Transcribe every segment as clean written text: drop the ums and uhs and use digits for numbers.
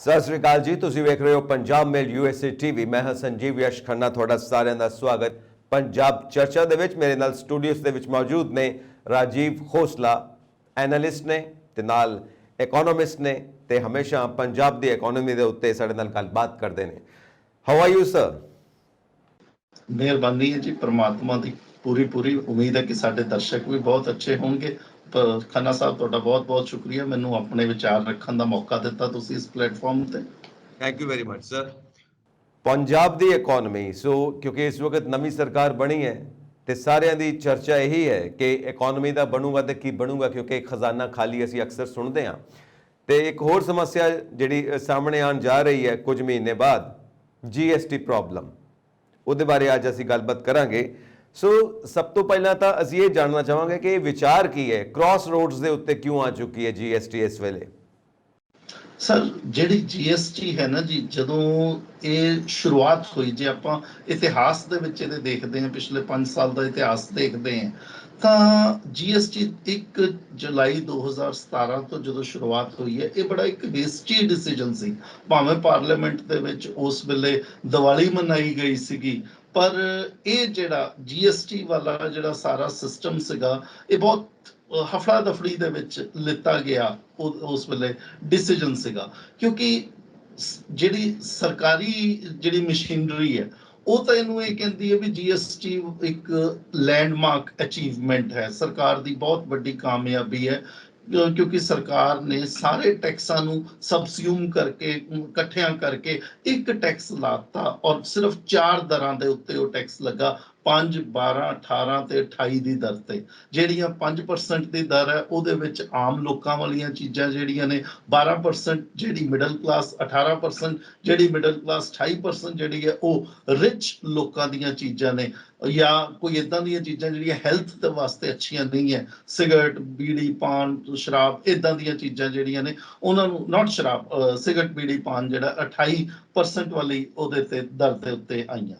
ਸਤਿ ਸ੍ਰੀ ਅਕਾਲ ਜੀ। ਤੁਸੀਂ ਵੇਖ ਰਹੇ ਹੋ ਪੰਜਾਬ ਮੇਲ USA TV। ਮੈਂ ਹਾਂ ਸੰਜੀਵ ਯਸ਼ ਖੰਨਾ, ਤੁਹਾਡਾ ਸਾਰਿਆਂ ਦਾ ਸਵਾਗਤ ਪੰਜਾਬ ਚਰਚਾ ਦੇ ਵਿੱਚ। ਮੇਰੇ ਨਾਲ ਸਟੂਡੀਓਸ ਦੇ ਵਿੱਚ ਮੌਜੂਦ ਨੇ ਰਾਜੀਵ ਖੋਸਲਾ, ਐਨਾਲਿਸਟ ਨੇ ਤੇ ਨਾਲ ਇਕਨੋਮਿਸਟ ਨੇ ਤੇ ਹਮੇਸ਼ਾ ਪੰਜਾਬ ਦੀ ਇਕਨੋਮੀ ਦੇ ਉੱਤੇ ਸਾਡੇ ਨਾਲ ਗੱਲਬਾਤ ਕਰਦੇ ਨੇ। How are you sir? ਮਿਹਰਬਾਨੀ ਹੈ ਜੀ, परमात्मा ਦੀ ਪੂਰੀ ਉਮੀਦ ਹੈ ਕਿ ਸਾਡੇ ਦਰਸ਼ਕ ਵੀ ਬਹੁਤ ਅੱਛੇ ਹੋਣਗੇ। ਖੰਨਾ ਸਾਹਿਬ, ਤੁਹਾਡਾ ਬਹੁਤ ਸ਼ੁਕਰੀਆ ਮੈਨੂੰ ਆਪਣੇ ਵਿਚਾਰ ਰੱਖਣ ਦਾ ਮੌਕਾ ਦਿੱਤਾ ਤੁਸੀਂ ਇਸ ਪਲੇਟਫਾਰਮ ਤੇ। Thank you very much sir. Punjab the economy ਕਿਉਂਕਿ ਇਸ ਵਕਤ ਨਵੀਂ ਸਰਕਾਰ ਬਣੀ ਹੈ ਤੇ ਸਾਰਿਆਂ ਦੀ ਚਰਚਾ ਇਹੀ ਹੈ ਕਿ ਇਕਨੋਮੀ ਦਾ ਬਣੂਗਾ ਤੇ ਕੀ ਬਣੂਗਾ, ਕਿਉਂਕਿ ਖਜ਼ਾਨਾ ਖਾਲੀ ਅਸੀਂ ਅਕਸਰ ਸੁਣਦੇ ਹਾਂ। ਤੇ ਇੱਕ ਹੋਰ ਸਮੱਸਿਆ ਜਿਹੜੀ ਸਾਹਮਣੇ ਆਉਣ ਜਾ ਰਹੀ ਹੈ ਕੁਝ ਮਹੀਨੇ ਬਾਅਦ, GST ਪ੍ਰੋਬਲਮ, ਉਹਦੇ ਬਾਰੇ ਅੱਜ ਅਸੀਂ ਗੱਲਬਾਤ ਕਰਾਂਗੇ। ਸਭ ਤੋਂ ਪਹਿਲਾਂ ਤਾਂ ਅਸੀਂ ਇਹ ਜਾਣਨਾ ਚਾਹਾਂਗੇ ਕਿ ਇਹ ਵਿਚਾਰ ਕੀ ਹੈ, ਕ੍ਰਾਸ ਰੋਡਸ ਦੇ ਉੱਤੇ ਕਿਉਂ ਆ ਚੁੱਕੀ ਹੈ GST ਇਸ ਵੇਲੇ? ਸਰ, ਜਿਹੜੀ GST ਹੈ ਨਾ ਜੀ, ਜਦੋਂ ਇਹ ਸ਼ੁਰੂਆਤ ਹੋਈ, ਜੇ ਆਪਾਂ ਇਤਿਹਾਸ ਦੇ ਵਿੱਚ ਇਹਦੇ ਦੇਖਦੇ ਹਾਂ, ਪਿਛਲੇ 5 ਸਾਲ ਦਾ ਇਤਿਹਾਸ ਦੇਖਦੇ ਹਾਂ, ਤਾਂ GST 1 ਜੁਲਾਈ 2017 ਤੋਂ ਜਦੋਂ ਸ਼ੁਰੂਆਤ ਹੋਈ ਹੈ, ਇਹ ਬੜਾ ਇੱਕ ਵੇਸਟੀ ਡਿਸੀਜਨ ਸੀ। ਭਾਵੇਂ ਪਾਰਲੀਮੈਂਟ ਦੇ ਵਿੱਚ ਉਸ ਵੇਲੇ ਦੀਵਾਲੀ ਮਨਾਈ ਗਈ ਸੀਗੀ, ਪਰ ਇਹ ਜਿਹੜਾ GST ਵਾਲਾ ਜਿਹੜਾ ਸਾਰਾ ਸਿਸਟਮ ਸੀਗਾ, ਇਹ ਬਹੁਤ ਹਫੜਾ ਦਫੜੀ ਦੇ ਵਿੱਚ ਲਿੱਤਾ ਗਿਆ। ਉਸ ਵੇਲੇ ਡਿਸੀਜਨ ਸੀਗਾ, ਕਿਉਂਕਿ ਜਿਹੜੀ ਸਰਕਾਰੀ ਜਿਹੜੀ ਮਸ਼ੀਨਰੀ ਹੈ, ਉਹ ਤਾਂ ਇਹਨੂੰ ਇਹ ਕਹਿੰਦੀ ਹੈ ਵੀ GST ਇੱਕ ਲੈਂਡਮਾਰਕ ਅਚੀਵਮੈਂਟ ਹੈ, ਸਰਕਾਰ ਦੀ ਬਹੁਤ ਵੱਡੀ ਕਾਮਯਾਬੀ ਹੈ, ਕਿਉਂਕਿ ਸਰਕਾਰ ਨੇ ਸਾਰੇ ਟੈਕਸਾਂ ਨੂੰ ਸਬਸਿਊਮ ਕਰਕੇ, ਇਕੱਠਿਆਂ ਕਰਕੇ ਇੱਕ ਟੈਕਸ ਲਾਤਾ, ਔਰ ਸਿਰਫ 4 ਦਰਾਂ ਦੇ ਉੱਤੇ ਉਹ ਟੈਕਸ ਲੱਗਾ, 5, 12, 18 ਤੇ 28 ਦੀ ਦਰ ਤੇ। ਜਿਹੜੀਆਂ 5% ਦੀ ਦਰ ਹੈ, ਉਹਦੇ ਵਿੱਚ ਆਮ ਲੋਕਾਂ ਵਾਲੀਆਂ ਚੀਜ਼ਾਂ ਜਿਹੜੀਆਂ ਨੇ 12%, ਜਿਹੜੀ ਮਿਡਲ ਕਲਾਸ 18%, ਜਿਹੜੀ ਮਿਡਲ ਕਲਾਸ 28% ਜਿਹੜੀ ਹੈ ਉਹ ਰਿਚ ਲੋਕਾਂ ਦੀਆਂ ਚੀਜ਼ਾਂ ਨੇ, ਜਾਂ ਕੋਈ ਇਦਾਂ ਦੀਆਂ ਚੀਜ਼ਾਂ ਜਿਹੜੀਆਂ ਹੈਲਥ ਦੇ ਵਾਸਤੇ ਅੱਛੀਆਂ ਨਹੀਂ ਹੈ, ਸਿਗਰਟ, ਬੀੜੀ, ਪਾਨ, ਸ਼ਰਾਬ, ਇਦਾਂ ਦੀਆਂ ਚੀਜ਼ਾਂ ਜਿਹੜੀਆਂ ਨੇ ਉਹਨਾਂ ਨੂੰ, ਨਾਟ ਸ਼ਰਾਬ, ਸਿਗਰਟ, ਬੀੜੀ, ਪਾਨ ਜਿਹੜਾ 28% ਵਾਲੀ ਉਹਦੇ ਤੇ ਦਰ ਦੇ ਉੱਤੇ ਆਈਆਂ।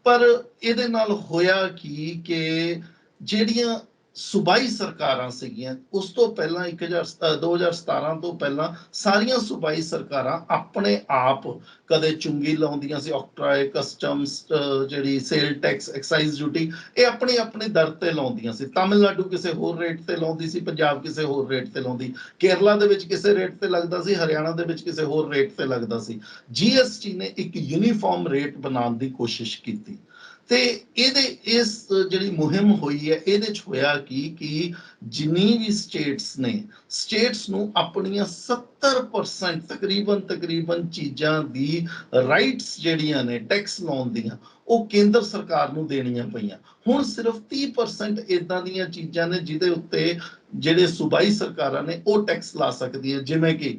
ਪਰ ਇਹਦੇ ਨਾਲ ਹੋਇਆ ਕੀ ਕਿ ਜਿਹੜੀਆਂ ਸੂਬਾਈ ਸਰਕਾਰਾਂ ਸੀਗੀਆਂ, ਉਸ ਤੋਂ ਪਹਿਲਾਂ 2017 ਤੋਂ ਪਹਿਲਾਂ ਸਾਰੀਆਂ ਸੂਬਾਈ ਸਰਕਾਰਾਂ ਆਪਣੇ ਆਪ ਕਦੇ ਚੁੰਗੀ ਲਾਉਂਦੀਆਂ ਸੀ, ਆਕਟਰਾਏ, ਕਸਟਮਸ, ਜਿਹੜੀ ਸੇਲ ਟੈਕਸ, ਐਕਸਾਈਜ਼ ਡਿਊਟੀ, ਇਹ ਆਪਣੀ ਦਰ ਤੇ ਲਾਉਂਦੀਆਂ ਸੀ। ਤਾਮਿਲਨਾਡੂ ਕਿਸੇ ਹੋਰ ਰੇਟ ਤੇ ਲਾਉਂਦੀ ਸੀ, ਪੰਜਾਬ ਕਿਸੇ ਹੋਰ ਰੇਟ ਤੇ ਲਾਉਂਦੀ, ਕੇਰਲਾ ਦੇ ਵਿੱਚ ਕਿਸੇ ਰੇਟ ਤੇ ਲੱਗਦਾ ਸੀ, ਹਰਿਆਣਾ ਦੇ ਵਿੱਚ ਕਿਸੇ ਹੋਰ ਰੇਟ ਤੇ ਲੱਗਦਾ ਸੀ। GST ਨੇ ਇੱਕ ਯੂਨੀਫਾਰਮ ਰੇਟ ਬਣਾਉਣ ਦੀ ਕੋਸ਼ਿਸ਼ ਕੀਤੀ, ਤੇ ਇਸ ਜਿਹੜੀ ਮੁਹਿੰਮ ਹੋਈ ਹੈ, ਇਹਦੇ ਚ ਹੋਇਆ ਕਿ ਜਿੰਨੀ ਵੀ ਸਟੇਟਸ ਨੂੰ ਆਪਣੀਆਂ 70% ਤਕਰੀਬਨ ਚੀਜ਼ਾਂ ਦੀ ਰਾਈਟਸ ਜਿਹੜੀਆਂ ਨੇ ਟੈਕਸ ਲਾਉਣ ਦੀਆਂ, ਉਹ ਕੇਂਦਰ ਸਰਕਾਰ ਨੂੰ ਦੇਣੀਆਂ ਪਈਆਂ। ਹੁਣ ਸਿਰਫ 30% ਇਦਾਂ ਦੀਆਂ ਚੀਜ਼ਾਂ ਨੇ ਜਿਹਦੇ ਉੱਤੇ ਜਿਹੜੇ ਸੂਬਾਈ ਸਰਕਾਰਾਂ ਨੇ ਉਹ ਟੈਕਸ ਲਾ ਸਕਦੀਆਂ, ਜਿਵੇਂ ਕਿ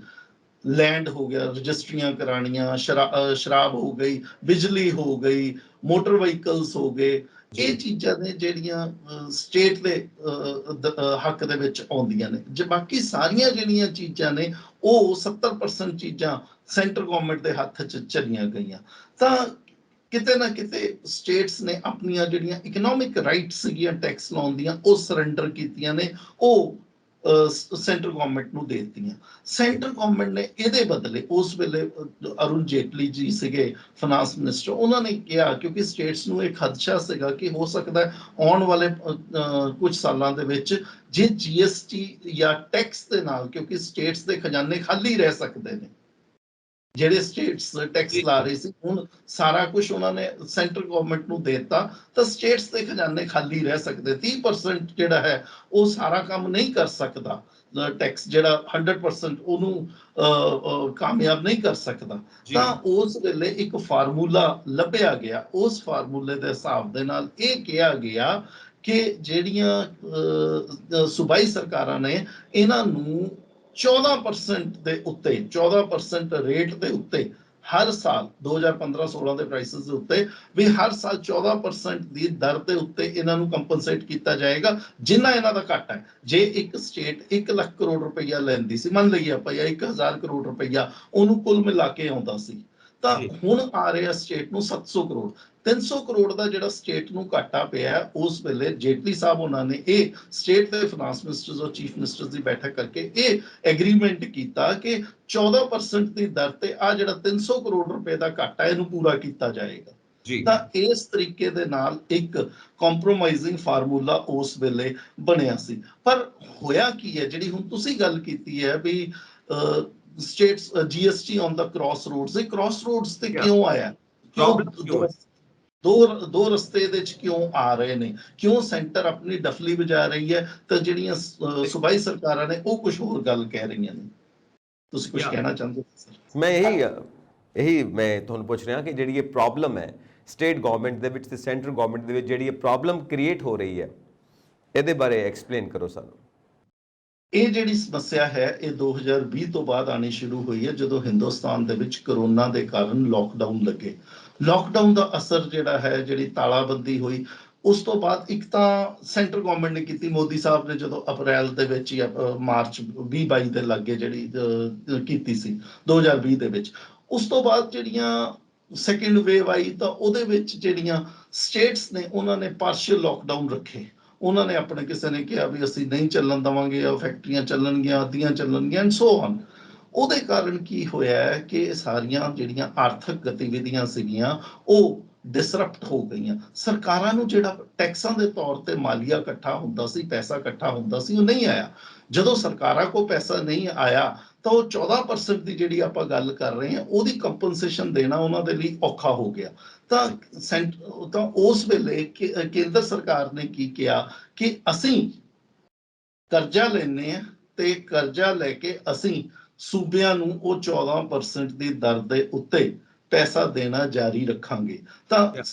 ਲੈਂਡ ਹੋ ਗਿਆ, ਰਜਿਸਟਰੀਆਂ ਕਰਾਣੀਆਂ, ਸ਼ਰਾਬ ਹੋ ਗਈ, ਬਿਜਲੀ ਹੋ ਗਈ, ਮੋਟਰ ਵਹੀਕਲਸ ਹੋ ਗਏ। ਇਹ ਚੀਜ਼ਾਂ ਨੇ ਜਿਹੜੀਆਂ ਸਟੇਟ ਦੇ ਹੱਕ ਦੇ ਵਿੱਚ ਆਉਂਦੀਆਂ ਨੇ। ਜੇ ਬਾਕੀ ਸਾਰੀਆਂ ਜਿਹੜੀਆਂ ਚੀਜ਼ਾਂ ਨੇ, ਉਹ 70% ਚੀਜ਼ਾਂ ਸੈਂਟਰ ਗਵਰਨਮੈਂਟ ਦੇ ਹੱਥ 'ਚ ਚਲੀਆਂ ਗਈਆਂ। ਤਾਂ ਕਿਤੇ ਨਾ ਕਿਤੇ ਸਟੇਟਸ ਨੇ ਆਪਣੀਆਂ ਜਿਹੜੀਆਂ ਇਕਨੋਮਿਕ ਰਾਈਟਸ ਸੀਗੀਆਂ ਟੈਕਸ ਲਾਉਣ ਦੀਆਂ, ਉਹ ਸਰੈਂਡਰ ਕੀਤੀਆਂ ਨੇ, ਉਹ ਸੈਂਟਰ ਗਵਰਨਮੈਂਟ ਨੂੰ ਦੇ ਦਿੱਤੀਆਂ। ਸੈਂਟਰ ਗਵਰਨਮੈਂਟ ਨੇ ਇਹਦੇ ਬਦਲੇ, ਉਸ ਵੇਲੇ ਅਰੁਣ ਜੇਟਲੀ ਜੀ ਸੀਗੇ ਫਾਈਨਾਂਸ ਮਿਨਿਸਟਰ, ਉਹਨਾਂ ਨੇ ਕਿਹਾ, ਕਿਉਂਕਿ ਸਟੇਟਸ ਨੂੰ ਇੱਕ ਖਦਸ਼ਾ ਸੀਗਾ ਕਿ ਹੋ ਸਕਦਾ ਆਉਣ ਵਾਲੇ ਕੁਝ ਸਾਲਾਂ ਦੇ ਵਿੱਚ ਜੇ GST ਜਾਂ ਟੈਕਸ ਦੇ ਨਾਲ, ਕਿਉਂਕਿ ਸਟੇਟਸ ਦੇ ਖਜ਼ਾਨੇ ਖਾਲੀ ਰਹਿ ਸਕਦੇ ਨੇ, ਜਿਹੜੇ ਸਟੇਟਸ ਟੈਕਸ ਲਾ ਰਹੇ ਸੀ, ਹੁਣ ਸਾਰਾ ਕੁਝ ਉਹਨਾਂ ਨੇ ਸੈਂਟਰ ਗਵਰਨਮੈਂਟ ਨੂੰ ਦੇ ਦਿੱਤਾ, ਤਾਂ ਸਟੇਟਸ ਦੇ ਖਜ਼ਾਨੇ ਖਾਲੀ ਰਹਿ ਸਕਦੇ। 30% ਜਿਹੜਾ ਹੈ ਉਹ ਸਾਰਾ ਕੰਮ ਨਹੀਂ ਕਰ ਸਕਦਾ, ਟੈਕਸ ਜਿਹੜਾ 100% ਉਹਨੂੰ ਕਾਮਯਾਬ ਨਹੀਂ ਕਰ ਸਕਦਾ। ਤਾਂ ਉਸ ਵੇਲੇ ਇੱਕ ਫਾਰਮੂਲਾ ਲੱਭਿਆ ਗਿਆ, ਉਸ ਫਾਰਮੂਲੇ ਦੇ ਹਿਸਾਬ ਦੇ ਨਾਲ ਇਹ ਕਿਹਾ ਗਿਆ ਕਿ ਜਿਹੜੀਆਂ ਸੂਬਾਈ ਸਰਕਾਰਾਂ ਨੇ, ਇਹਨਾਂ ਨੂੰ 14% ਦੇ ਉੱਤੇ, 14% ਰੇਟ ਦੇ ਉੱਤੇ ਹਰ ਸਾਲ 2015-16 ਦੇ ਪ੍ਰਾਈਸਿਸ ਦੇ ਉੱਤੇ ਵੀ ਹਰ ਸਾਲ 14% ਦੀ ਦਰ ਦੇ ਉੱਤੇ ਇਹਨਾਂ ਨੂੰ ਕੰਪਨਸੇਟ ਕੀਤਾ ਜਾਏਗਾ, ਜਿੰਨਾ ਇਹਨਾਂ ਦਾ ਘੱਟ ਹੈ। ਜੇ ਇੱਕ ਸਟੇਟ 1 ਲੱਖ ਕਰੋੜ ਰੁਪਈਆ ਲੈਂਦੀ ਸੀ, ਮੰਨ ਲਈਏ ਆਪਾਂ, ਜਾਂ 1000 ਕਰੋੜ ਰੁਪਈਆ ਉਹਨੂੰ ਕੁੱਲ ਮਿਲਾ ਕੇ ਆਉਂਦਾ ਸੀ, ਤਾਂ ਜੀ ਹੁਣ ਆ ਰਿਹਾ ਸਟੇਟ ਨੂੰ 700 ਕਰੋੜ 300 ਕਰੋੜ ਦਾ ਜਿਹੜਾ ਸਟੇਟ ਨੂੰ ਘਾਟਾ ਪਿਆ ਉਸ ਵੇਲੇ ਜੇਟਲੀ ਸਾਹਿਬ ਉਹਨਾਂ ਨੇ ਇਹ ਸਟੇਟ ਦੇ ਫਾਈਨਾਂਸ ਮਿਨਿਸਟਰਸ ਔਰ ਚੀਫ ਮਿਨਿਸਟਰਸ ਦੀ ਬੈਠਕ ਕਰਕੇ ਇਹ ਐਗਰੀਮੈਂਟ ਕੀਤਾ ਕਿ 14% ਦੀ ਦਰ ਤੇ ਆ ਜਿਹੜਾ 300 ਕਰੋੜ ਰੁਪਏ ਦਾ ਘਾਟਾ ਇਹਨੂੰ ਪੂਰਾ ਕੀਤਾ ਜਾਏਗਾ। ਜੀ ਤਾਂ ਇਸ ਤਰੀਕੇ ਦੇ ਨਾਲ ਇੱਕ ਕੰਪਰੋਮਾਈਜ਼ਿੰਗ ਫਾਰਮੂਲਾ ਉਸ ਵੇਲੇ ਬਣਿਆ ਸੀ। ਪਰ ਹੋਇਆ ਕੀ ਹੈ, ਜਿਹੜੀ ਹੁਣ ਤੁਸੀਂ ਗੱਲ ਕੀਤੀ ਹੈ ਵੀ ਸਟੇਟਸ GST ਔਨ ਦਾ ਕ੍ਰਾਸ ਰੋਡਸ, ਇਹ ਕ੍ਰਾਸ ਰੋਡਸ ਤੇ ਕਿਉਂ ਆਇਆ, ਕਿਉਂ ਪ੍ਰੋਬਲਮ ਕਿਉਂ ਹੈ? ਦੋ ਰਸਤੇ ਦੇ ਵਿੱਚ ਕਿਉਂ ਆ ਰਹੇ ਨੇ, ਕਿਉਂ ਸੈਂਟਰ ਆਪਣੀ ਡਫਲੀ ਵਜਾ ਰਹੀ ਹੈ ਤਾਂ ਜਿਹੜੀਆਂ ਸੂਬਾਈ ਸਰਕਾਰਾਂ ਨੇ ਉਹ ਕੁਝ ਹੋਰ ਗੱਲ ਕਹਿ ਰਹੀਆਂ ਨੇ। ਤੁਸੀਂ ਕੁਝ ਕਹਿਣਾ ਚਾਹੁੰਦੇ ਹੋ ਸਰ? ਮੈਂ ਇਹੀ ਮੈਂ ਤੁਹਾਨੂੰ ਪੁੱਛ ਰਿਹਾ ਕਿ ਜਿਹੜੀ ਇਹ ਪ੍ਰੋਬਲਮ ਹੈ ਸਟੇਟ ਗਵਰਨਮੈਂਟ ਦੇ ਵਿੱਚ ਤੇ ਸੈਂਟਰ ਗਵਰਨਮੈਂਟ ਦੇ ਵਿੱਚ ਜਿਹੜੀ ਇਹ ਪ੍ਰੋਬਲਮ ਕ੍ਰੀਏਟ ਹੋ ਰਹੀ ਹੈ, ਇਹਦੇ ਬਾਰੇ ਐਕਸਪਲੇਨ ਕਰੋ ਸਾਨੂੰ। ਇਹ ਜਿਹੜੀ ਸਮੱਸਿਆ ਹੈ ਇਹ 2020 ਤੋਂ ਬਾਅਦ ਆਣੀ ਸ਼ੁਰੂ ਹੋਈ ਹੈ, ਜਦੋਂ ਹਿੰਦੁਸਤਾਨ ਦੇ ਵਿੱਚ ਕਰੋਨਾ ਦੇ ਕਾਰਨ ਲੋਕਡਾਊਨ ਲੱਗੇ। ਲੋਕਡਾਊਨ ਦਾ ਅਸਰ ਜਿਹੜਾ ਹੈ, ਜਿਹੜੀ ਤਾਲਾਬੰਦੀ ਹੋਈ, ਉਸ ਤੋਂ ਬਾਅਦ ਇੱਕ ਤਾਂ ਸੈਂਟਰ ਗਵਰਨਮੈਂਟ ਨੇ ਕੀਤੀ, ਮੋਦੀ ਸਾਹਿਬ ਨੇ ਜਦੋਂ ਅਪ੍ਰੈਲ ਦੇ ਵਿੱਚ ਜਾਂ ਮਾਰਚ 2022 ਦੇ ਲਾਗੇ ਜਿਹੜੀ ਕੀਤੀ ਸੀ 2020 ਦੇ ਵਿੱਚ। ਉਸ ਤੋਂ ਬਾਅਦ ਜਿਹੜੀਆਂ ਸੈਕਿੰਡ ਵੇਵ ਆਈ ਤਾਂ ਉਹਦੇ ਵਿੱਚ ਜਿਹੜੀਆਂ ਸਟੇਟਸ ਨੇ ਉਹਨਾਂ ਨੇ ਪਾਰਸ਼ੀਅਲ ਲੋਕਡਾਊਨ ਰੱਖੇ। ਉਹਨਾਂ ਨੇ ਆਪਣੇ ਕਿਸੇ ਨੇ ਕਿਹਾ ਵੀ ਅਸੀਂ ਨਹੀਂ ਚੱਲਣ ਦੇਵਾਂਗੇ, ਜਾਂ ਫੈਕਟਰੀਆਂ ਚੱਲਣਗੀਆਂ, ਅੱਧੀਆਂ ਚੱਲਣਗੀਆਂ ਐਂਡ ਸੋ ਔਨ। ਉਹਦੇ ਕਾਰਨ ਕੀ ਹੋਇਆ ਕਿ ਸਾਰੀਆਂ ਜਿਹੜੀਆਂ ਆਰਥਿਕ ਗਤੀਵਿਧੀਆਂ ਸੀਗੀਆਂ ਉਹ ਡਿਸਰਪਟ ਹੋ ਗਈਆਂ। ਸਰਕਾਰਾਂ ਨੂੰ ਜਿਹੜਾ ਟੈਕਸਾਂ ਦੇ ਤੌਰ ਤੇ ਮਾਲੀਆ ਇਕੱਠਾ ਹੁੰਦਾ ਸੀ, ਪੈਸਾ ਇਕੱਠਾ ਹੁੰਦਾ ਸੀ, ਉਹ ਨਹੀਂ ਆਇਆ। ਜਦੋਂ ਸਰਕਾਰਾਂ ਕੋਲ ਪੈਸਾ ਨਹੀਂ ਆਇਆ ਤਾਂ ਉਹ 14% ਦੀ ਜਿਹੜੀ ਆਪਾਂ ਗੱਲ ਕਰ ਰਹੇ ਹਾਂ ਉਹਦੀ ਕੰਪਨਸੇਸ਼ਨ ਦੇਣਾ ਉਹਨਾਂ ਦੇ ਲਈ ਔਖਾ ਹੋ ਗਿਆ। ਤਾਂ ਉਸ ਵੇਲੇ ਕੇਂਦਰ ਸਰਕਾਰ ਨੇ ਕੀ ਕਿਹਾ ਕਿ ਅਸੀਂ ਕਰਜ਼ਾ ਲੈਨੇ ਆ ਤੇ ਕਰਜ਼ਾ ਲੈ ਕੇ ਅਸੀਂ ਸੂਬਿਆਂ ਨੂੰ ਉਹ 14% ਦੀ ਦਰ ਦੇ ਉੱਤੇ ਪੈਸਾ ਦੇਣਾ ਜਾਰੀ ਰੱਖਾਂਗੇ। ਤਾਂ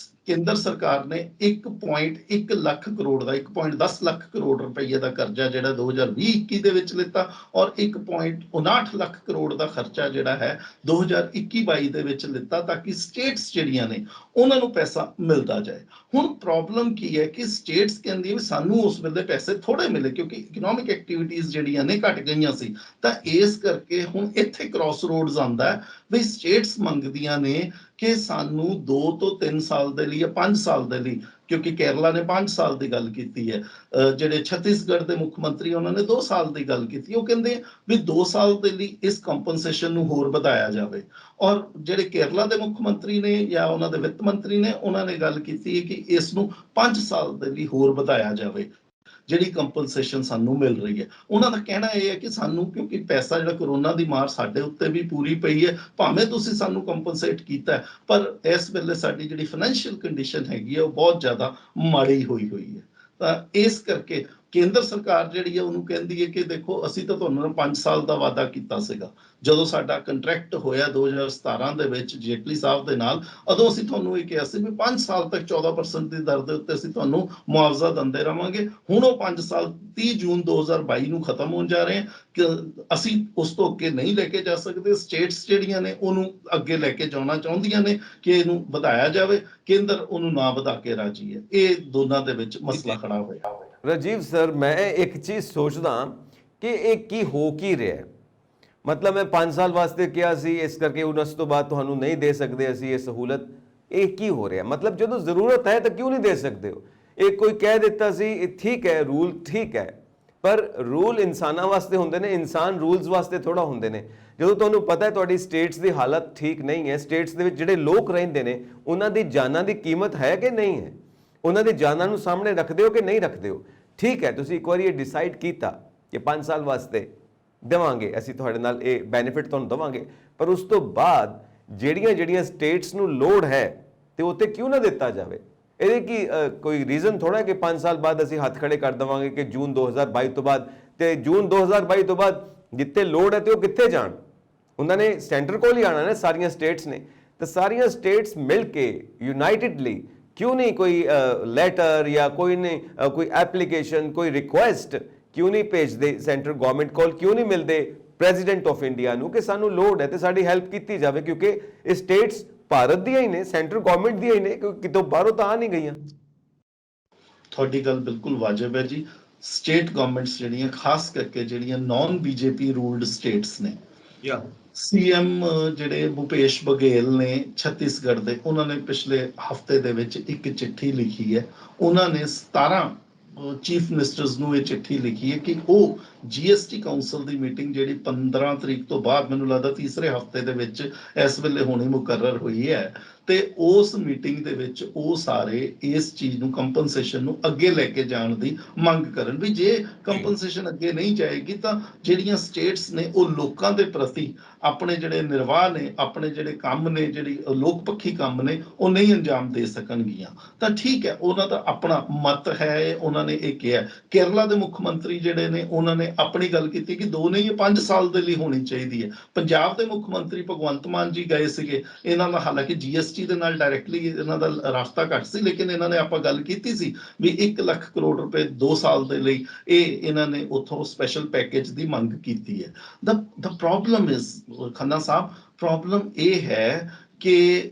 ਕੇਂਦਰ ਸਰਕਾਰ ਨੇ 1.1 ਲੱਖ ਕਰੋੜ ਦਾ 1.10 ਲੱਖ ਕਰੋੜ ਰੁਪਏ ਦਾ ਕਰਜ਼ਾ ਜਿਹੜਾ 2020-21 ਦੇ ਵਿੱਚ ਲਿੱਤਾ, ਔਰ 1.59 ਲੱਖ ਕਰੋੜ ਦਾ ਖਰਚਾ ਜਿਹੜਾ ਹੈ 2021-22 ਦੇ ਵਿੱਚ ਲਿੱਤਾ, ਤਾਂ ਕਿ ਸਟੇਟਸ ਜਿਹੜੀਆਂ ਨੇ ਉਹਨਾਂ ਨੂੰ ਪੈਸਾ ਮਿਲਦਾ ਜਾਏ। ਹੁਣ ਪ੍ਰੋਬਲਮ ਕੀ ਹੈ ਕਿ ਸਟੇਟਸ ਕਹਿੰਦੀ ਵੀ ਸਾਨੂੰ ਉਸ ਵੇਲੇ ਪੈਸੇ ਥੋੜੇ ਮਿਲੇ ਕਿਉਂਕਿ ਇਕਨੋਮਿਕ ਐਕਟੀਵਿਟੀਜ਼ ਜਿਹੜੀਆਂ ਨੇ ਘਟ ਗਈਆਂ ਸੀ। ਤਾਂ ਇਸ ਕਰਕੇ ਹੁਣ ਇੱਥੇ ਕ੍ਰਾਸ ਰੋਡਸ ਆਉਂਦਾ ਵੀ ਸਟੇਟਸ ਮੰਗਦੀਆਂ ਨੇ ਕਿ ਸਾਨੂੰ 2 ਤੋਂ 3 ਸਾਲ ਦੇ ਲਈ ਜਾਂ 5 ਸਾਲ ਦੇ ਲਈ, ਕਿਉਂਕਿ ਕੇਰਲਾ ਨੇ 5 ਸਾਲ ਦੀ ਗੱਲ ਕੀਤੀ ਹੈ, ਜਿਹੜੇ ਛੱਤੀਸਗੜ੍ਹ ਦੇ ਮੁੱਖ ਮੰਤਰੀ ਉਹਨਾਂ ਨੇ 2 ਸਾਲ ਦੀ ਗੱਲ ਕੀਤੀ। ਉਹ ਕਹਿੰਦੇ ਵੀ 2 ਸਾਲ ਦੇ ਲਈ ਇਸ ਕੰਪਨਸੇਸ਼ਨ ਨੂੰ ਹੋਰ ਵਧਾਇਆ ਜਾਵੇ। ਔਰ ਜਿਹੜੇ ਕੇਰਲਾ ਦੇ ਮੁੱਖ ਮੰਤਰੀ ਨੇ ਜਾਂ ਉਹਨਾਂ ਦੇ ਵਿੱਤ ਮੰਤਰੀ ਨੇ, ਉਹਨਾਂ ਨੇ ਗੱਲ ਕੀਤੀ ਹੈ ਕਿ ਇਸ ਨੂੰ 5 ਸਾਲ ਦੇ ਲਈ ਹੋਰ ਵਧਾਇਆ ਜਾਵੇ ਜਿਹੜੀ ਕੰਪਨਸੇਸ਼ਨ ਸਾਨੂੰ ਮਿਲ ਰਹੀ ਹੈ। ਉਹਨਾਂ ਦਾ ਕਹਿਣਾ ਇਹ ਹੈ ਕਿ ਸਾਨੂੰ, ਕਿਉਂਕਿ ਪੈਸਾ ਜਿਹੜਾ ਕਰੋਨਾ ਦੀ ਮਾਰ ਸਾਡੇ ਉੱਤੇ ਵੀ ਪੂਰੀ ਪਈ ਹੈ, ਭਾਵੇਂ ਤੁਸੀਂ ਸਾਨੂੰ ਕੰਪਨਸੇਟ ਕੀਤਾ, ਪਰ ਇਸ ਵੇਲੇ ਸਾਡੀ ਜਿਹੜੀ ਫਾਈਨੈਂਸ਼ੀਅਲ ਕੰਡੀਸ਼ਨ ਹੈਗੀ ਹੈ ਉਹ ਬਹੁਤ ਜ਼ਿਆਦਾ ਮਾੜੀ ਹੋਈ ਹੈ। ਤਾਂ ਇਸ ਕਰਕੇ ਕੇਂਦਰ ਸਰਕਾਰ ਜਿਹੜੀ ਹੈ ਉਹਨੂੰ ਕਹਿੰਦੀ ਹੈ ਕਿ ਦੇਖੋ ਅਸੀਂ ਤਾਂ ਤੁਹਾਨੂੰ 5 ਸਾਲ ਦਾ ਵਾਅਦਾ ਕੀਤਾ ਸੀਗਾ, ਜਦੋਂ ਸਾਡਾ ਕੰਟਰੈਕਟ ਹੋਇਆ 2017 ਦੇ ਵਿੱਚ ਜੇਟਲੀ ਸਾਹਿਬ ਦੇ ਨਾਲ, ਉਦੋਂ ਅਸੀਂ ਤੁਹਾਨੂੰ ਇਹ ਕਿਹਾ ਸੀ ਵੀ 5 ਸਾਲ ਤੱਕ 14% ਦੀ ਦਰ ਦੇ ਉੱਤੇ ਅਸੀਂ ਤੁਹਾਨੂੰ ਮੁਆਵਜ਼ਾ ਦਿੰਦੇ ਰਵਾਂਗੇ। ਹੁਣ ਉਹ 5 ਸਾਲ 30 ਜੂਨ 2022 ਨੂੰ ਖਤਮ ਹੋਣ ਜਾ ਰਹੇ ਹਨ ਕਿ ਅਸੀਂ ਉਸ ਤੋਂ ਅੱਗੇ ਨਹੀਂ ਲੈ ਕੇ ਜਾ ਸਕਦੇ। ਸਟੇਟਸ ਜਿਹੜੀਆਂ ਨੇ ਉਹਨੂੰ ਅੱਗੇ ਲੈ ਕੇ ਜਾਣਾ ਚਾਹੁੰਦੀਆਂ ਨੇ ਕਿ ਇਹਨੂੰ ਵਧਾਇਆ ਜਾਵੇ, ਕੇਂਦਰ ਉਹਨੂੰ ਨਾ ਵਧਾ ਕੇ ਰਾਜੀ ਹੈ। ਇਹ ਦੋਨਾਂ ਦੇ ਵਿੱਚ ਮਸਲਾ ਖੜਾ ਹੋਇਆ। ਰਾਜੀਵ ਸਰ, ਮੈਂ ਇੱਕ ਚੀਜ਼ ਸੋਚਦਾ ਕਿ ਇਹ ਕੀ ਹੋ ਕੀ ਰਿਹਾ। ਮਤਲਬ ਮੈਂ 5 ਸਾਲ ਵਾਸਤੇ ਕਿਹਾ ਸੀ, ਇਸ ਕਰਕੇ 19 ਤੋਂ ਬਾਅਦ ਤੁਹਾਨੂੰ ਨਹੀਂ ਦੇ ਸਕਦੇ ਅਸੀਂ ਇਹ ਸਹੂਲਤ। ਇਹ ਕੀ ਹੋ ਰਿਹਾ? ਮਤਲਬ ਜਦੋਂ ਜ਼ਰੂਰਤ ਹੈ ਤਾਂ ਕਿਉਂ ਨਹੀਂ ਦੇ ਸਕਦੇ ਹੋ? ਇਹ ਕੋਈ ਕਹਿ ਦਿੱਤਾ ਸੀ, ਇਹ ਠੀਕ ਹੈ, ਰੂਲ ਠੀਕ ਹੈ, ਪਰ ਰੂਲ ਇਨਸਾਨਾਂ ਵਾਸਤੇ ਹੁੰਦੇ ਨੇ, ਇਨਸਾਨ ਰੂਲਸ ਵਾਸਤੇ ਥੋੜਾ ਹੁੰਦੇ ਨੇ। ਜਦੋਂ ਤੁਹਾਨੂੰ ਪਤਾ ਹੈ ਤੁਹਾਡੀ ਸਟੇਟਸ ਦੀ ਹਾਲਤ ਠੀਕ ਨਹੀਂ ਹੈ, ਸਟੇਟਸ ਦੇ ਵਿੱਚ ਜਿਹੜੇ ਲੋਕ ਰਹਿੰਦੇ ਨੇ ਉਹਨਾਂ ਦੀ ਜਾਨਾਂ ਦੀ ਕੀਮਤ ਹੈ ਕਿ ਨਹੀਂ ਹੈ, ਉਹਨਾਂ ਦੀ ਜਾਨਾਂ ਨੂੰ ਸਾਹਮਣੇ ਰੱਖਦੇ ਹੋ ਕਿ ਨਹੀਂ ਰੱਖਦੇ ਹੋ। ਠੀਕ ਹੈ, ਤੁਸੀਂ ਇੱਕ ਵਾਰੀ ਇਹ ਡਿਸਾਈਡ ਕੀਤਾ ਕਿ 5 ਸਾਲ ਵਾਸਤੇ ਦੇਵਾਂਗੇ ਅਸੀਂ ਤੁਹਾਡੇ ਨਾਲ, ਇਹ ਬੈਨੀਫਿਟ ਤੁਹਾਨੂੰ ਦੇਵਾਂਗੇ, ਪਰ ਉਸ ਤੋਂ ਬਾਅਦ ਜਿਹੜੀਆਂ ਸਟੇਟਸ ਨੂੰ ਲੋੜ ਹੈ ਤੇ ਉੱਤੇ ਕਿਉਂ ਨਾ ਦਿੱਤਾ ਜਾਵੇ? ਇਹਦੇ ਕੀ ਕੋਈ ਰੀਜ਼ਨ ਥੋੜਾ ਹੈ ਕਿ 5 ਸਾਲ ਬਾਅਦ ਅਸੀਂ ਹੱਥ ਖੜੇ ਕਰ ਦੇਵਾਂਗੇ ਕਿ ਜੂਨ 2022 ਤੋਂ ਬਾਅਦ, ਤੇ ਜੂਨ 2022 ਤੋਂ ਬਾਅਦ ਜਿੱਥੇ ਲੋੜ ਹੈ ਤੇ ਉਹ ਕਿੱਥੇ ਜਾਣ? ਉਹਨਾਂ ਨੇ ਸੈਂਟਰ ਕੋਲ ਹੀ ਆਣਾ ਨੇ, ਸਾਰੀਆਂ ਸਟੇਟਸ ਨੇ। ਤੇ ਸਾਰੀਆਂ ਸਟੇਟਸ ਮਿਲ ਕੇ ਯੂਨਾਈਟਿਡਲੀ क्यों नहीं कोई लेटर या कोई नहीं कोई एप्लीकेशन, कोई रिक्वेस्ट क्यों नहीं भेजते सेंट्रल गवर्नमेंट कोल, क्यों नहीं मिलते प्रेजिडेंट ऑफ इंडिया नूं कि सानू लोड़ है ते साडी हेल्प की जाए? क्योंकि ये स्टेट्स भारत दियां ही ने, सेंट्रल गवर्नमेंट दियां ही ने, कितों बाहरों तां नहीं गईयां। ਤੁਹਾਡੀ ਗੱਲ ਬਿਲਕੁਲ ਵਾਜਬ ਹੈ ਜੀ। ਸਟੇਟ ਗਵਰਨਮੈਂਟਸ ਜਿਹੜੀਆਂ ਖਾਸ ਕਰਕੇ ਜਿਹੜੀਆਂ ਨਾਨ BJP ਰੂਲਡ ਸਟੇਟਸ ਨੇ, ਸੀਐਮ ਜਿਹੜੇ ਭੁਪੇਸ਼ ਬਘੇਲ ਨੇ ਛੱਤੀਸਗੜ੍ਹ ਦੇ, ਉਹਨਾਂ ਨੇ ਪਿਛਲੇ ਹਫਤੇ ਦੇ ਵਿੱਚ ਇੱਕ ਚਿੱਠੀ ਲਿਖੀ ਹੈ। ਉਹਨਾਂ ਨੇ 17 ਚੀਫ ਮਿਨਿਸਟਰਸ ਨੂੰ ਇਹ ਚਿੱਠੀ ਲਿਖੀ ਹੈ ਕਿ ਉਹ ਜੀਐਸਟੀ ਕਾਉਂਸਲ ਦੀ ਮੀਟਿੰਗ ਜਿਹੜੀ 15 ਤਰੀਕ ਤੋਂ ਬਾਅਦ, ਮੈਨੂੰ ਲੱਗਦਾ ਤੀਸਰੇ ਹਫਤੇ ਦੇ ਵਿੱਚ ਇਸ ਵੇਲੇ ਹੋਣੀ ਮੁਕਰਰ ਹੋਈ ਹੈ, ਤੇ ਉਸ ਮੀਟਿੰਗ ਦੇ ਵਿੱਚ ਉਹ ਸਾਰੇ ਇਸ ਚੀਜ਼ ਨੂੰ, ਕੰਪਨਸੇਸ਼ਨ ਨੂੰ ਅੱਗੇ ਲੈ ਕੇ ਜਾਣ ਦੀ ਮੰਗ ਕਰਨ। ਵੀ ਜੇ ਕੰਪਨਸੇਸ਼ਨ ਅੱਗੇ ਨਹੀਂ ਜਾਏਗੀ ਤਾਂ ਜਿਹੜੀਆਂ ਸਟੇਟਸ ਨੇ ਉਹ ਲੋਕਾਂ ਦੇ ਪ੍ਰਤੀ ਆਪਣੇ ਜਿਹੜੇ ਨਿਰਵਾਹ ਨੇ, ਆਪਣੇ ਜਿਹੜੇ ਕੰਮ ਨੇ, ਜਿਹੜੀ ਲੋਕ ਪੱਖੀ ਕੰਮ ਨੇ, ਉਹ ਨਹੀਂ ਅੰਜਾਮ ਦੇ ਸਕਣਗੀਆਂ। ਤਾਂ ਠੀਕ ਹੈ, ਉਹਨਾਂ ਦਾ ਆਪਣਾ ਮਤ ਹੈ, ਉਹਨਾਂ ਨੇ ਇਹ ਕਿਹਾ। ਕੇਰਲਾ ਦੇ ਮੁੱਖ ਮੰਤਰੀ ਜਿਹੜੇ ਨੇ, ਉਹਨਾਂ ਨੇ ਆਪਣੀ ਗੱਲ ਕੀਤੀ ਕਿ 2 ਨਹੀਂ, ਇਹ 5 ਸਾਲ ਦੇ ਲਈ ਹੋਣੀ ਚਾਹੀਦੀ ਹੈ। ਪੰਜਾਬ ਦੇ ਮੁੱਖ ਮੰਤਰੀ ਭਗਵੰਤ ਮਾਨ ਜੀ ਗਏ ਸੀਗੇ, ਇਹਨਾਂ ਦਾ ਹਾਲਾਂਕਿ ਜੀਐਸਟੀ ਦੇ ਨਾਲ ਡਾਇਰੈਕਟਲੀ ਇਹਨਾਂ ਦਾ ਰਾਸਤਾ ਘੱਟ ਸੀ, ਲੇਕਿਨ ਇਹਨਾਂ ਨੇ ਆਪਾਂ ਗੱਲ ਕੀਤੀ ਸੀ ਵੀ 1 ਲੱਖ ਕਰੋੜ ਰੁਪਏ 2 ਸਾਲ ਦੇ ਲਈ ਇਹ ਇਹਨਾਂ ਨੇ ਉੱਥੋਂ ਸਪੈਸ਼ਲ ਪੈਕੇਜ ਦੀ ਮੰਗ ਕੀਤੀ ਹੈ। the problem is, Khanna Sahib, problem ਇਹ ਹੈ ਕਿ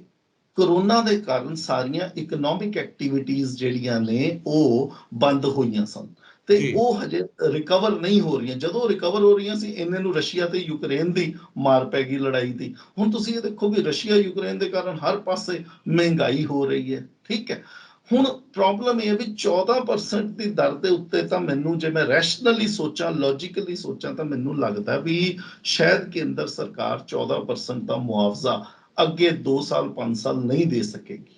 ਕਰੋਨਾ ਦੇ ਕਾਰਨ ਸਾਰੀਆਂ ਇਕਨੋਮਿਕ ਐਕਟੀਵਿਟੀਜ਼ ਜਿਹੜੀਆਂ ਨੇ ਉਹ ਬੰਦ ਹੋਈਆਂ ਸਨ, ਤੇ ਉਹ ਹਜੇ ਰਿਕਵਰ ਨਹੀਂ ਹੋ ਰਹੀਆਂ। ਜਦੋਂ ਰਿਕਵਰ ਹੋ ਰਹੀਆਂ ਸੀ, ਇਹਨਾਂ ਨੂੰ ਰਸ਼ੀਆ ਤੇ ਯੂਕਰੇਨ ਦੀ ਮਾਰ ਪੈ ਗਈ, ਲੜਾਈ ਦੀ। ਹੁਣ ਤੁਸੀਂ ਇਹ ਦੇਖੋ ਵੀ ਰਸ਼ੀਆ ਯੂਕਰੇਨ ਦੇ ਕਾਰਨ ਹਰ ਪਾਸੇ ਮਹਿੰਗਾਈ ਹੋ ਰਹੀ ਹੈ, ਠੀਕ ਹੈ। ਹੁਣ ਪ੍ਰੋਬਲਮ ਇਹ ਹੈ ਵੀ 14% ਦੀ ਦਰ ਦੇ ਉੱਤੇ ਤਾਂ ਮੈਨੂੰ, ਜੇ ਮੈਂ ਰੈਸ਼ਨਲੀ ਸੋਚਾਂ, ਲੌਜੀਕਲੀ ਸੋਚਾਂ, ਤਾਂ ਮੈਨੂੰ ਲੱਗਦਾ ਵੀ ਸ਼ਾਇਦ ਕੇਂਦਰ ਸਰਕਾਰ 14% ਦਾ ਮੁਆਵਜ਼ਾ ਅੱਗੇ 2 ਸਾਲ 5 ਸਾਲ ਨਹੀਂ ਦੇ ਸਕੇਗੀ,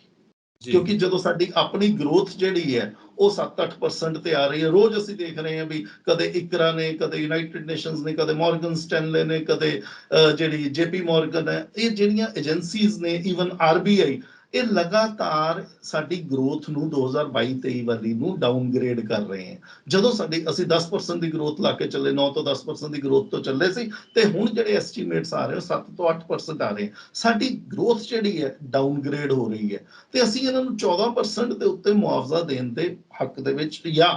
ਕਿਉਂਕਿ ਜਦੋਂ ਸਾਡੀ ਆਪਣੀ ਗਰੋਥ ਜਿਹੜੀ ਹੈ ਉਹ 7-8% ਤੇ ਆ ਰਹੀ ਹੈ। ਰੋਜ਼ ਅਸੀਂ ਦੇਖ ਰਹੇ ਹਾਂ ਵੀ ਕਦੇ ਇਕਰਾ ਨੇ, ਕਦੇ ਯੂਨਾਈਟਿਡ ਨੇਸ਼ਨਸ ਨੇ, ਕਦੇ ਮੋਰਗਨ ਸਟੈਨਲੇ ਨੇ, ਕਦੇ ਜਿਹੜੀ ਜੇਪੀ ਮੋਰਗਨ ਹੈ, ਇਹ ਜਿਹੜੀਆਂ ਏਜੰਸੀਜ਼ ਨੇ, ਈਵਨ ਆਰਬੀਆਈ, ਇਹ ਲਗਾਤਾਰ ਸਾਡੀ ਗਰੋਥ ਨੂੰ 2022-23 ਵਾਲੀ ਨੂੰ ਡਾਊਨਗ੍ਰੇਡ ਕਰ ਰਹੇ ਹੈ। ਜਦੋਂ ਅਸੀਂ 10% ਦੀ ਗਰੋਥ ਲਾ ਕੇ ਚੱਲੇ, 9 ਤੋਂ 10% ਦੀ ਗਰੋਥ ਤੋਂ ਚੱਲੇ ਸੀ, ਤੇ ਹੁਣ ਜਿਹੜੇ ਐਸਟੀਮੇਟਸ ਆ ਰਹੇ ਉਹ 7 ਤੋਂ 8% ਆ ਰਹੇ। ਸਾਡੀ ਗਰੋਥ ਜਿਹੜੀ ਹੈ ਡਾਊਨਗ੍ਰੇਡ ਹੋ ਰਹੀ ਹੈ, ਤੇ ਅਸੀਂ ਇਹਨਾਂ ਨੂੰ 14% ਦੇ ਉੱਤੇ ਮੁਆਵਜ਼ਾ ਦੇਣ ਦੇ ਹੱਕ ਦੇ ਵਿੱਚ, ਜਾਂ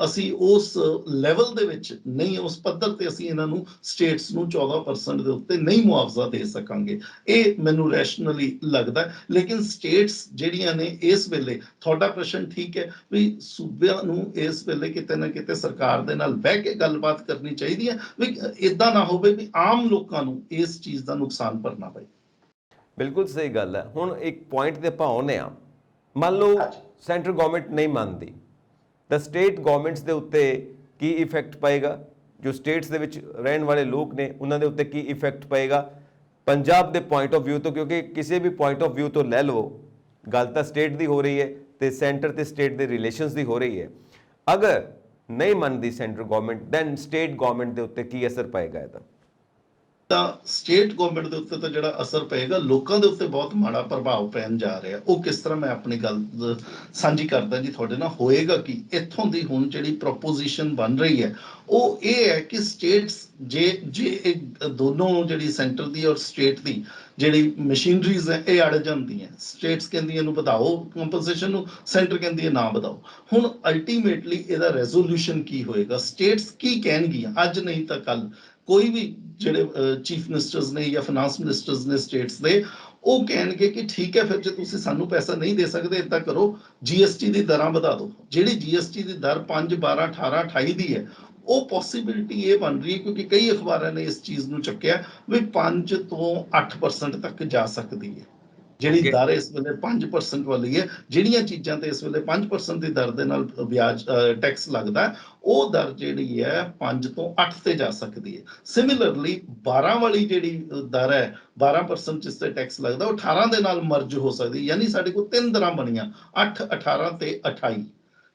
ਅਸੀਂ ਉਸ ਲੈਵਲ ਦੇ ਵਿੱਚ ਨਹੀਂ, ਉਸ ਪੱਧਰ ਤੇ ਅਸੀਂ ਇਹਨਾਂ ਨੂੰ, ਸਟੇਟਸ ਨੂੰ 14% ਦੇ ਉੱਤੇ ਨਹੀਂ ਮੁਆਵਜ਼ਾ ਦੇ ਸਕਾਂਗੇ। ਇਹ ਮੈਨੂੰ ਰੈਸ਼ਨਲੀ ਲੱਗਦਾ। ਲੇਕਿਨ ਸਟੇਟਸ ਜਿਹੜੀਆਂ ਨੇ ਇਸ ਵੇਲੇ, ਤੁਹਾਡਾ ਪ੍ਰਸ਼ਨ ਠੀਕ ਹੈ ਵੀ ਸੂਬਿਆਂ ਨੂੰ ਇਸ ਵੇਲੇ ਕਿਤੇ ਨਾ ਕਿਤੇ ਸਰਕਾਰ ਦੇ ਨਾਲ ਬਹਿ ਕੇ ਗੱਲਬਾਤ ਕਰਨੀ ਚਾਹੀਦੀ ਹੈ, ਵੀ ਇਦਾਂ ਨਾ ਹੋਵੇ ਵੀ ਆਮ ਲੋਕਾਂ ਨੂੰ ਇਸ ਚੀਜ਼ ਦਾ ਨੁਕਸਾਨ ਭਰਨਾ ਪਏ। ਬਿਲਕੁਲ ਸਹੀ ਗੱਲ ਹੈ। ਹੁਣ ਇੱਕ ਪੁਆਇੰਟ ਤੇ ਆਪਾਂ ਆਉਂਦੇ ਹਾਂ, ਮੰਨ ਲਓ ਸੈਂਟਰਲ ਗਵਰਨਮੈਂਟ ਨਹੀਂ ਮੰਨਦੀ, ਤਾਂ ਸਟੇਟ ਗਵਰਨਮੈਂਟਸ ਦੇ ਉੱਤੇ ਕੀ ਇਫੈਕਟ ਪਏਗਾ? ਜੋ ਸਟੇਟਸ ਦੇ ਵਿੱਚ ਰਹਿਣ ਵਾਲੇ ਲੋਕ ਨੇ ਉਹਨਾਂ ਦੇ ਉੱਤੇ ਕੀ ਇਫੈਕਟ ਪਏਗਾ ਪੰਜਾਬ ਦੇ ਪੁਆਇੰਟ ਆਫ ਵਿਊ ਤੋਂ? ਕਿਉਂਕਿ ਕਿਸੇ ਵੀ ਪੁਆਇੰਟ ਆਫ ਵਿਊ ਤੋਂ ਲੈ ਲਓ, ਗੱਲ ਤਾਂ ਸਟੇਟ ਦੀ ਹੋ ਰਹੀ ਹੈ ਤੇ ਸੈਂਟਰ ਤੇ ਸਟੇਟ ਦੇ ਰਿਲੇਸ਼ਨਸ ਦੀ ਹੋ ਰਹੀ ਹੈ। ਅਗਰ ਨਹੀਂ ਮੰਨਦੀ central government, then state government ਦੇ ਉੱਤੇ ਕੀ ਅਸਰ ਪਏਗਾ ਇਹਦਾ? ਤਾਂ ਸਟੇਟ ਗਵਰਨਮੈਂਟ ਦੇ ਉੱਤੇ ਤਾਂ ਜਿਹੜਾ ਅਸਰ ਪਏਗਾ, ਲੋਕਾਂ ਦੇ ਉੱਤੇ ਬਹੁਤ ਮਾੜਾ ਪ੍ਰਭਾਵ ਪੈਣ ਜਾ ਰਿਹਾ। ਉਹ ਕਿਸ ਤਰ੍ਹਾਂ, ਮੈਂ ਆਪਣੀ ਗੱਲ ਸਾਂਝੀ ਕਰਦਾ ਜੀ ਤੁਹਾਡੇ ਨਾਲ। ਹੋਏਗਾ ਕਿ ਇੱਥੋਂ ਦੀ ਹੁਣ ਜਿਹੜੀ ਪ੍ਰੋਪੋਜੀਸ਼ਨ ਬਣ ਰਹੀ ਹੈ ਉਹ ਇਹ ਹੈ ਕਿ ਸਟੇਟਸ, ਜੇ ਦੋਨੋਂ, ਜਿਹੜੀ ਸੈਂਟਰ ਦੀ ਔਰ ਸਟੇਟ ਦੀ ਜਿਹੜੀ ਮਸ਼ੀਨਰੀਜ਼ ਹੈ, ਇਹ ਅੜ ਜਾਂਦੀਆਂ, ਸਟੇਟਸ ਕਹਿੰਦੀ ਇਹਨੂੰ ਵਧਾਓ ਕੰਪਨਸੇਸ਼ਨ ਨੂੰ, ਸੈਂਟਰ ਕਹਿੰਦੀ ਹੈ ਨਾ ਵਧਾਓ। ਹੁਣ ਅਲਟੀਮੇਟਲੀ ਇਹਦਾ ਰੈਜ਼ੋਲੂਸ਼ਨ ਕੀ ਹੋਏਗਾ? ਸਟੇਟਸ ਕੀ ਕਹਿਣਗੀਆਂ? ਅੱਜ ਨਹੀਂ ਤਾਂ ਕੱਲ ਕੋਈ ਵੀ ਜਿਹੜੇ ਚੀਫ ਮਿਨਿਸਟਰਸ ਨੇ ਜਾਂ ਫਾਈਨਾਂਸ ਮਿਨਿਸਟਰਸ ਨੇ ਸਟੇਟਸ ਦੇ, ਉਹ ਕਹਿਣਗੇ ਕਿ ਠੀਕ ਹੈ, ਫਿਰ ਜੇ ਤੁਸੀਂ ਸਾਨੂੰ ਪੈਸਾ ਨਹੀਂ ਦੇ ਸਕਦੇ, ਇਦਾਂ ਕਰੋ, ਜੀਐਸਟੀ ਦੀ ਦਰਾਂ ਵਧਾ ਦਿਓ। ਜਿਹੜੀ ਜੀਐਸਟੀ ਦੀ ਦਰ 5, 12, 18, 28 ਦੀ ਹੈ, ਉਹ ਪੋਸੀਬਿਲਿਟੀ ਇਹ ਬਣ ਰਹੀ ਹੈ, ਕਿਉਂਕਿ ਕਈ ਅਖਬਾਰਾਂ ਨੇ ਇਸ ਚੀਜ਼ ਨੂੰ ਚੱਕਿਆ ਵੀ 5 ਤੋਂ 8% ਤੱਕ ਜਾ ਸਕਦੀ ਹੈ। ਜਿਹੜੀ ਦਰ ਇਸ ਵੇਲੇ 5% ਵਾਲੀ ਹੈ, ਜਿਹੜੀਆਂ ਚੀਜ਼ਾਂ ਤੇ ਇਸ ਵੇਲੇ 5% ਦੀ ਦਰ ਦੇ ਨਾਲ ਵਿਆਜ ਟੈਕਸ ਲੱਗਦਾ, ਉਹ ਦਰ ਜਿਹੜੀ ਹੈ 5 ਤੋਂ 8 ਤੇ ਜਾ ਸਕਦੀ ਹੈ। ਸਿਮਿਲਰਲੀ 12 ਵਾਲੀ ਜਿਹੜੀ ਦਰ ਹੈ, 12% ਜਿਸ ਤੇ ਟੈਕਸ ਲੱਗਦਾ, ਉਹ 18 ਦੇ ਨਾਲ ਮਰਜ ਹੋ ਸਕਦੀ। ਯਾਨੀ ਸਾਡੇ ਕੋਲ 3 ਦਰਾਂ ਬਣੀਆਂ, 8, 18 ਤੇ 28,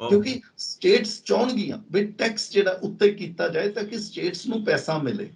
ਕਿਉਂਕਿ ਸਟੇਟਸ ਚਾਹਣਗੀਆਂ ਵੀ ਟੈਕਸ ਜਿਹੜਾ ਉੱਤੇ ਕੀਤਾ ਜਾਏ ਤਾਂ ਕਿ ਸਟੇਟਸ ਨੂੰ ਪੈਸਾ ਮਿਲੇ।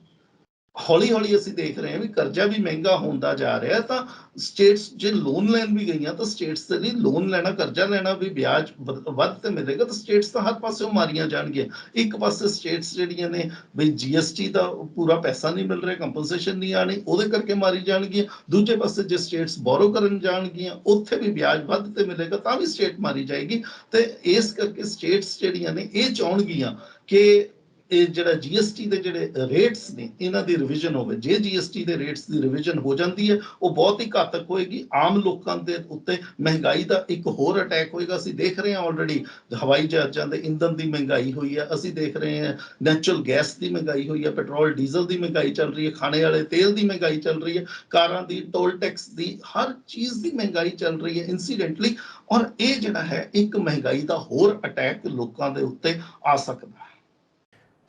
ਹੌਲੀ ਹੌਲੀ ਅਸੀਂ ਦੇਖ ਰਹੇ ਹਾਂ ਵੀ ਕਰਜ਼ਾ ਵੀ ਮਹਿੰਗਾ ਹੁੰਦਾ ਜਾ ਰਿਹਾ, ਤਾਂ ਸਟੇਟਸ ਜੇ ਲੋਨ ਲੈਣ ਵੀ ਗਈਆਂ ਤਾਂ ਸਟੇਟਸ ਦੇ ਲਈ ਲੋਨ ਲੈਣਾ, ਕਰਜ਼ਾ ਲੈਣਾ ਵੀ ਵਿਆਜ ਵੱਧ ਤੇ ਮਿਲੇਗਾ, ਤਾਂ ਸਟੇਟਸ ਤਾਂ ਹਰ ਪਾਸਿਓਂ ਮਾਰੀਆਂ ਜਾਣਗੀਆਂ। ਇੱਕ ਪਾਸੇ ਸਟੇਟਸ ਜਿਹੜੀਆਂ ਨੇ ਵੀ ਜੀਐਸਟੀ ਦਾ ਪੂਰਾ ਪੈਸਾ ਨਹੀਂ ਮਿਲ ਰਿਹਾ, ਕੰਪਨਸੇਸ਼ਨ ਨਹੀਂ ਆਣੀ, ਉਹਦੇ ਕਰਕੇ ਮਾਰੀ ਜਾਣਗੀਆਂ। ਦੂਜੇ ਪਾਸੇ ਜੇ ਸਟੇਟਸ ਬੋਰੋ ਕਰਨ ਜਾਣਗੀਆਂ, ਉੱਥੇ ਵੀ ਵਿਆਜ ਵੱਧ ਤੇ ਮਿਲੇਗਾ, ਤਾਂ ਵੀ ਸਟੇਟ ਮਾਰੀ ਜਾਏਗੀ। ਤੇ ਇਸ ਕਰਕੇ ਸਟੇਟਸ ਜਿਹੜੀਆਂ ਨੇ ਇਹ ਚਾਹਣਗੀਆਂ ਕਿ ਇਹ ਜਿਹੜਾ ਜੀਐਸਟੀ ਦੇ ਜਿਹੜੇ ਰੇਟਸ ਨੇ ਇਹਨਾਂ ਦੀ ਰਿਵੀਜ਼ਨ ਹੋਵੇ। ਜੇ ਜੀਐਸਟੀ ਦੇ ਰੇਟਸ ਦੀ ਰਿਵੀਜ਼ਨ ਹੋ ਜਾਂਦੀ ਹੈ ਉਹ ਬਹੁਤ ਹੀ ਘਾਤਕ ਹੋਏਗੀ। ਆਮ ਲੋਕਾਂ ਦੇ ਉੱਤੇ ਮਹਿੰਗਾਈ ਦਾ ਇੱਕ ਹੋਰ ਅਟੈਕ ਹੋਏਗਾ। ਅਸੀਂ ਦੇਖ ਰਹੇ ਹਾਂ ਆਲਰੇਡੀ ਹਵਾਈ ਜਹਾਜ਼ਾਂ ਦੇ ਇੰਧਨ ਦੀ ਮਹਿੰਗਾਈ ਹੋਈ ਹੈ, ਅਸੀਂ ਦੇਖ ਰਹੇ ਹਾਂ ਨੈਚੁਰਲ ਗੈਸ ਦੀ ਮਹਿੰਗਾਈ ਹੋਈ ਹੈ, ਪੈਟਰੋਲ ਡੀਜ਼ਲ ਦੀ ਮਹਿੰਗਾਈ ਚੱਲ ਰਹੀ ਹੈ, ਖਾਣੇ ਵਾਲੇ ਤੇਲ ਦੀ ਮਹਿੰਗਾਈ ਚੱਲ ਰਹੀ ਹੈ, ਕਾਰਾਂ ਦੀ, ਟੋਲ ਟੈਕਸ ਦੀ, ਹਰ ਚੀਜ਼ ਦੀ ਮਹਿੰਗਾਈ ਚੱਲ ਰਹੀ ਹੈ ਇਨਸੀਡੈਂਟਲੀ। ਔਰ ਇਹ ਜਿਹੜਾ ਹੈ ਇੱਕ ਮਹਿੰਗਾਈ ਦਾ ਹੋਰ ਅਟੈਕ ਲੋਕਾਂ ਦੇ ਉੱਤੇ ਆ ਸਕਦਾ ਹੈ।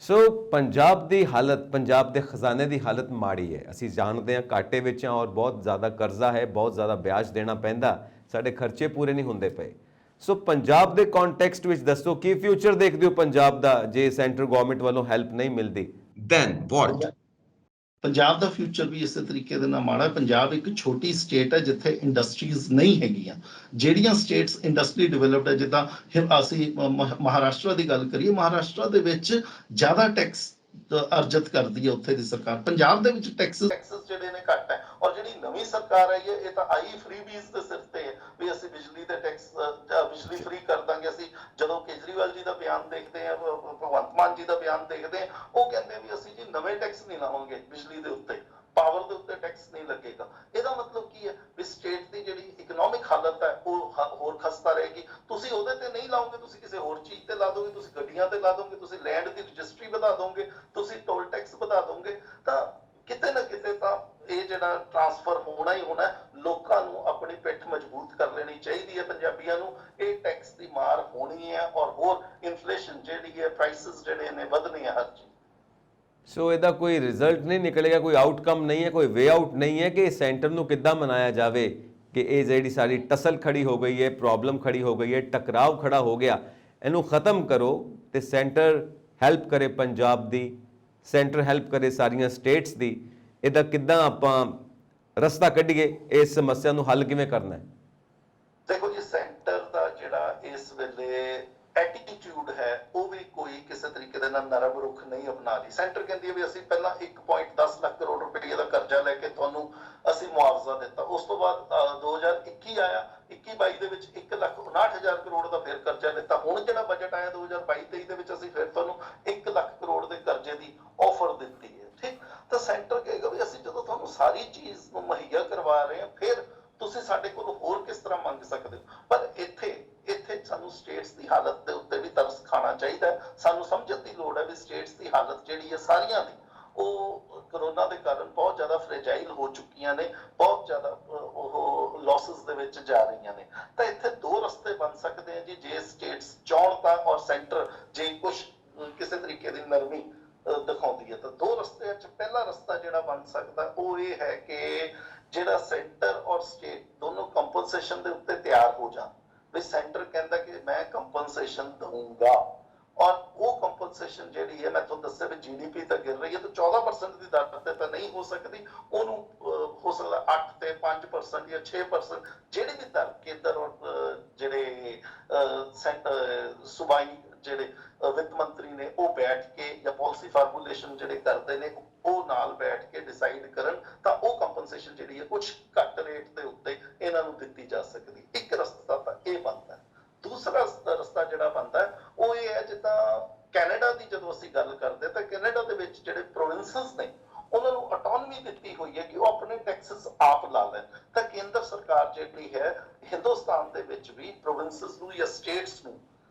ਸੋ ਪੰਜਾਬ ਦੀ ਹਾਲਤ, ਪੰਜਾਬ ਦੇ ਖਜ਼ਾਨੇ ਦੀ ਹਾਲਤ ਮਾੜੀ ਹੈ। ਅਸੀਂ ਜਾਣਦੇ ਹਾਂ ਘਾਟੇ ਵਿੱਚ ਹਾਂ ਔਰ ਬਹੁਤ ਜ਼ਿਆਦਾ ਕਰਜ਼ਾ ਹੈ, ਬਹੁਤ ਜ਼ਿਆਦਾ ਵਿਆਜ ਦੇਣਾ ਪੈਂਦਾ, ਸਾਡੇ ਖਰਚੇ ਪੂਰੇ ਨਹੀਂ ਹੁੰਦੇ ਪਏ। ਸੋ ਪੰਜਾਬ ਦੇ ਕੰਟੈਕਸਟ ਵਿੱਚ ਦੱਸੋ ਕੀ ਫਿਊਚਰ ਦੇਖਦੇ ਹੋ ਪੰਜਾਬ ਦਾ ਜੇ ਸੈਂਟਰ ਗਵਰਨਮੈਂਟ ਵੱਲੋਂ ਹੈਲਪ ਨਹੀਂ ਮਿਲਦੀ? ਦੈਨ ਵਾਟ? ਪੰਜਾਬ ਦਾ ਫਿਊਚਰ ਵੀ ਇਸੇ ਤਰੀਕੇ ਦੇ ਨਾਲ ਮਾੜਾ ਹੈ। ਪੰਜਾਬ ਇੱਕ ਛੋਟੀ ਸਟੇਟ ਹੈ ਜਿੱਥੇ ਇੰਡਸਟਰੀਜ਼ ਨਹੀਂ ਹੈਗੀਆਂ। ਜਿਹੜੀਆਂ ਸਟੇਟਸ ਇੰਡਸਟਰੀ ਡਿਵੈਲਪਡ ਹੈ, ਜਿੱਦਾਂ ਅਸੀਂ ਮਹਾਰਾਸ਼ਟਰ ਦੀ ਗੱਲ ਕਰੀਏ, ਮਹਾਰਾਸ਼ਟਰ ਦੇ ਵਿੱਚ ਜ਼ਿਆਦਾ ਟੈਕਸ ਅਰਜਤ ਕਰਦੀ ਹੈ ਉੱਥੇ ਦੀ ਸਰਕਾਰ। ਪੰਜਾਬ ਦੇ ਵਿੱਚ ਟੈਕਸਸ ਜਿਹੜੇ ਨੇ ਘੱਟ ਹੈ। ਔਰ ਜਿਹੜੀ ਨਵੀਂ ਸਰਕਾਰ ਆਈ ਹੈ ਇਹ ਤਾਂ ਆਈ ਫ੍ਰੀਬੀਜ਼ ਦੇ ਸਿਰ ਤੇ ਹੈ ਵੀ ਅਸੀਂ ਬਿਜਲੀ ਦੇ ਟੈਕਸ, ਬਿਜਲੀ ਫ੍ਰੀ ਕਰ ਦਾਂਗੇ। ਅਸੀਂ ਜਦੋਂ ਕੇਜਰੀਵਾਲ ਜੀ ਦਾ ਬਿਆਨ ਦੇਖਦੇ ਹਾਂ, ਭਗਵੰਤ ਮਾਨ ਜੀ ਦਾ ਬਿਆਨ ਦੇਖਦੇ ਹਾਂ, ਉਹ ਕਹਿੰਦੇ ਵੀ ਅਸੀਂ ਜੀ ਨਵੇਂ ਟੈਕਸ ਨਹੀਂ ਲਾਵਾਂਗੇ ਬਿਜਲੀ ਦੇ ਉੱਤੇ, ਪਾਵਰ ਦੇ ਉੱਤੇ ਟੈਕਸ ਨਹੀਂ ਲੱਗੇਗਾ। ਇਹਦਾ ਮਤਲਬ ਕੀ ਹੈ ਵੀ ਸਟੇਟ ਦੀ ਜਿਹੜੀ ਇਕਨੋਮਿਕ ਹਾਲਤ ਹੈ ਉਹ ਹੋਰ ਖਸਤਾ ਰਹੇਗੀ। ਤੁਸੀਂ ਉਹਦੇ ਤੇ ਨਹੀਂ ਲਾਓਗੇ, ਤੁਸੀਂ ਕਿਸੇ ਹੋਰ ਚੀਜ਼ ਤੇ ਲਾ ਦੋਗੇ, ਤੁਸੀਂ ਗੱਡੀਆਂ ਤੇ ਲਾ ਦੋਗੇ, ਤੁਸੀਂ ਲੈਂਡ ਦੀ ਰਜਿਸਟਰੀ ਵਧਾ ਦੋਗੇ, ਤੁਸੀਂ ਟੋਲ ਟੈਕਸ ਵਧਾ ਦੋਗੇ। ਤਾਂ ਕਿਤੇ ਨਾ ਕਿਤੇ ਤਾਂ ਇਹ ਜਿਹੜਾ ਟ੍ਰਾਂਸਫਰ ਹੋਣਾ ਹੀ ਹੋਣਾ। ਲੋਕਾਂ ਨੂੰ ਆਪਣੀ ਪਿੱਠ ਮਜ਼ਬੂਤ ਕਰ ਲੈਣੀ ਚਾਹੀਦੀ ਹੈ। ਪੰਜਾਬੀਆਂ ਨੂੰ ਇਹ ਟੈਕਸ ਦੀ ਮਾਰ ਹੋਣੀ ਹੈ ਔਰ ਹੋਰ ਇਨਫਲੇਸ਼ਨ ਜਿਹੜੀ ਹੈ, ਪ੍ਰਾਈਸਿਸ ਜਿਹੜੇ ਨੇ ਵਧਣੇ ਆ ਹਰ ਚੀਜ਼। ਸੋ ਇਹਦਾ ਕੋਈ ਰਿਜ਼ਲਟ ਨਹੀਂ ਨਿਕਲੇਗਾ, ਕੋਈ ਆਊਟਕਮ ਨਹੀਂ ਹੈ, ਕੋਈ ਵੇ ਆਊਟ ਨਹੀਂ ਹੈ ਕਿ ਸੈਂਟਰ ਨੂੰ ਕਿੱਦਾਂ ਮਨਾਇਆ ਜਾਵੇ ਕਿ ਇਹ ਜਿਹੜੀ ਸਾਡੀ ਟਸਲ ਖੜੀ ਹੋ ਗਈ ਹੈ, ਪ੍ਰੋਬਲਮ ਖੜੀ ਹੋ ਗਈ ਹੈ, ਟਕਰਾਵ ਖੜਾ ਹੋ ਗਿਆ, ਇਹਨੂੰ ਖਤਮ ਕਰੋ ਤੇ ਸੈਂਟਰ ਹੈਲਪ ਕਰੇ ਪੰਜਾਬ ਦੀ, ਸੈਂਟਰ ਹੈਲਪ ਕਰੇ ਸਾਰੀਆਂ ਸਟੇਟਸ ਦੀ। ਇਹਦਾ ਕਿੱਦਾਂ ਆਪਾਂ ਰਸਤਾ ਕੱਢੀਏ, ਇਸ ਸਮੱਸਿਆ ਨੂੰ ਹੱਲ ਕਿਵੇਂ ਕਰਨਾ ਹੈ? ਦੇਖੋ ਜੀ, ਸੈਂਟਰ ਦਾ ਜਿਹੜਾ ਇਸ ਵੇਲੇ ਐਟੀਟਿਊਡ ਹੈ ਉਹ ਵੀ ਕੋਈ ਕਿਸੇ ਤਰੀਕੇ ਦੇ ਨਾਲ ਨਰਮ ਰੁਖ ਨਹੀਂ ਅਪਣਾ ਰਹੀ। ਸੈਂਟਰ ਕਹਿੰਦੀ ਹੈ ਵੀ ਅਸੀਂ ਪਹਿਲਾਂ 1.10 ਲੱਖ ਕਰੋੜ ਰੁਪਏ ਦਾ ਕਰਜ਼ਾ ਲੈ ਕੇ ਤੁਹਾਨੂੰ ਅਸੀਂ ਮੁਆਵਜ਼ਾ ਦਿੱਤਾ। ਉਸ ਤੋਂ ਬਾਅਦ 2021 ਆਇਆ, 21-22 ਦੇ ਵਿੱਚ 1,59,000 ਕਰੋੜ ਦਾ ਫਿਰ ਕਰਜ਼ਾ ਲਿੱਤਾ। ਹੁਣ ਜਿਹੜਾ ਬਜਟ ਆਇਆ 2022-23 ਦੇ ਵਿੱਚ ਅਸੀਂ ਫਿਰ ਤੁਹਾਨੂੰ 1 ਲੱਖ ਕਰੋੜ ਦੇ ਕਰਜ਼ੇ ਦੀ ਆਫਰ ਦਿੱਤੀ ਹੈ। ਠੀਕ, ਤਾਂ ਸੈਂਟਰ ਕਹੇਗਾ ਵੀ ਅਸੀਂ ਜਦੋਂ ਤੁਹਾਨੂੰ ਸਾਰੀ ਚੀਜ਼ ਨੂੰ ਮੁਹੱਈਆ ਕਰਵਾ ਰਹੇ ਹਾਂ ਫਿਰ ਤੁਸੀਂ ਸਾਡੇ ਕੋਲ ਹੋਰ ਕਿਸ ਤਰ੍ਹਾਂ ਮੰਗ ਸਕਦੇ ਹੋ। ਪਰ ਇੱਥੇ ਸਾਨੂੰ ਸਟੇਟਸ ਦੀ ਹਾਲਤ ਦੇ ਉੱਤੇ ਵੀ ਤਰਸ ਖਾਣਾ ਚਾਹੀਦਾ ਹੈ। ਸਾਨੂੰ ਸਮਝਣ ਦੀ ਲੋੜ ਹੈ ਵੀ ਸਟੇਟਸ ਦੀ ਹਾਲਤ ਜਿਹੜੀ ਹੈ ਸਾਰੀਆਂ ਦੀ ਉਹ ਕਰੋਨਾ ਦੇ ਕਾਰਨ ਬਹੁਤ ਜ਼ਿਆਦਾ ਫ੍ਰੇਜਾਈਲ ਹੋ ਚੁੱਕੀਆਂ ਨੇ, ਬਹੁਤ ਜ਼ਿਆਦਾ ਉਹ ਲਾਸਸ ਦੇ ਵਿੱਚ ਜਾ ਰਹੀਆਂ ਨੇ। ਤਾਂ ਇੱਥੇ ਦੋ ਰਸਤੇ ਬਣ ਸਕਦੇ ਆ ਜੀ, ਜੇ ਸਟੇਟਸ ਚਾਹਣ ਤਾਂ ਔਰ ਸੈਂਟਰ ਜੇ ਕੁਛ ਕਿਸੇ ਤਰੀਕੇ ਦੀ ਨਰਮੀ ਦਿਖਾਉਂਦੀ ਹੈ ਤਾਂ ਦੋ ਰਸਤਿਆਂ ਚ ਪਹਿਲਾ ਰਸਤਾ ਜਿਹੜਾ ਬਣ ਸਕਦਾ ਉਹ ਇਹ ਹੈ ਕਿ ਜਿਹੜਾ ਸੈਂਟਰ ਔਰ ਸਟੇਟ ਦੋਨੋਂ ਕੰਪਨਸੇਸ਼ਨ ਦੇ ਉੱਤੇ ਤਿਆਰ ਹੋ ਜਾਣ। ਵੀ ਸੈਂਟਰ ਕਹਿੰਦਾ ਕਿ ਮੈਂ ਕੰਪਨਸੇਸ਼ਨ ਦਊਂਗਾ ਔਰ ਉਹ ਕੰਪਨਸੇਸ਼ਨ ਜਿਹੜੀ ਹੈ ਮੈਂ ਤੁਹਾਨੂੰ ਦੱਸਿਆ ਵੀ ਜੀਡੀਪੀ ਤਾਂ ਗਿਰ ਰਹੀ ਹੈ ਤਾਂ 14% ਦੀ ਦਰ ਤੇ ਤਾਂ ਨਹੀਂ ਹੋ ਸਕਦੀ, ਉਹਨੂੰ ਹੋ ਸਕਦਾ 8 ਤੇ 5% ਜਾਂ 6% ਜਿਹੜੀ ਵੀ ਦਰ ਕੇਂਦਰ ਔਰ ਜਿਹੜੇ ਸੂਬਾਈ ਜਿਹੜੇ ਵਿੱਤ ਮੰਤਰੀ ਨੇ ਉਹ ਬੈਠ ਕੇ ਜਾਂ ਪਾਲਿਸੀ ਫਾਰਮੂਲੇਸ਼ਨ ਜਿਹੜੇ ਕਰਦੇ ਨੇ ਉਹ ਨਾਲ ਬੈਠ ਕੇ ਡਿਸਾਈਡ ਕਰਨ ਤਾਂ ਉਹ ਕੰਪਨਸੇਸ਼ਨ ਜਿਹੜੀ ਹੈ ਕੁਝ ਘੱਟ ਰੇਟ ਦੇ ਉੱਤੇ ਇਹਨਾਂ ਨੂੰ ਦਿੱਤੀ ਜਾ ਸਕਦੀ। ਇੱਕ ਰਸਤਾ ਤਾਂ ਇਹ ਬਣਦਾ। ਦੂਸਰਾ ਰਸਤਾ ਜਿਹੜਾ ਬਣਦਾ ਉਹ ਇਹ ਹੈ ਜਿੱਦਾਂ ਕੈਨੇਡਾ ਦੀ ਜਦੋਂ ਅਸੀਂ ਗੱਲ ਕਰਦੇ ਤਾਂ ਕੈਨੇਡਾ ਦੇ ਵਿੱਚ ਜਿਹੜੇ ਪ੍ਰੋਵਿੰਸਸ ਨੇ ਉਹਨਾਂ ਨੂੰ ਆਟੋਨਮੀ ਦਿੱਤੀ ਹੋਈ ਹੈ ਕਿ ਉਹ ਆਪਣੇ ਟੈਕਸਸ ਆਪ ਲਾ ਲੈਣ। ਤਾਂ ਕੇਂਦਰ ਸਰਕਾਰ ਜਿਹੜੀ ਹੈ ਹਿੰਦੁਸਤਾਨ ਦੇ ਵਿੱਚ ਵੀ ਪ੍ਰੋਵਿੰਸਸ ਨੂੰ ਜਾਂ ਸਟੇਟਸ ਨੂੰ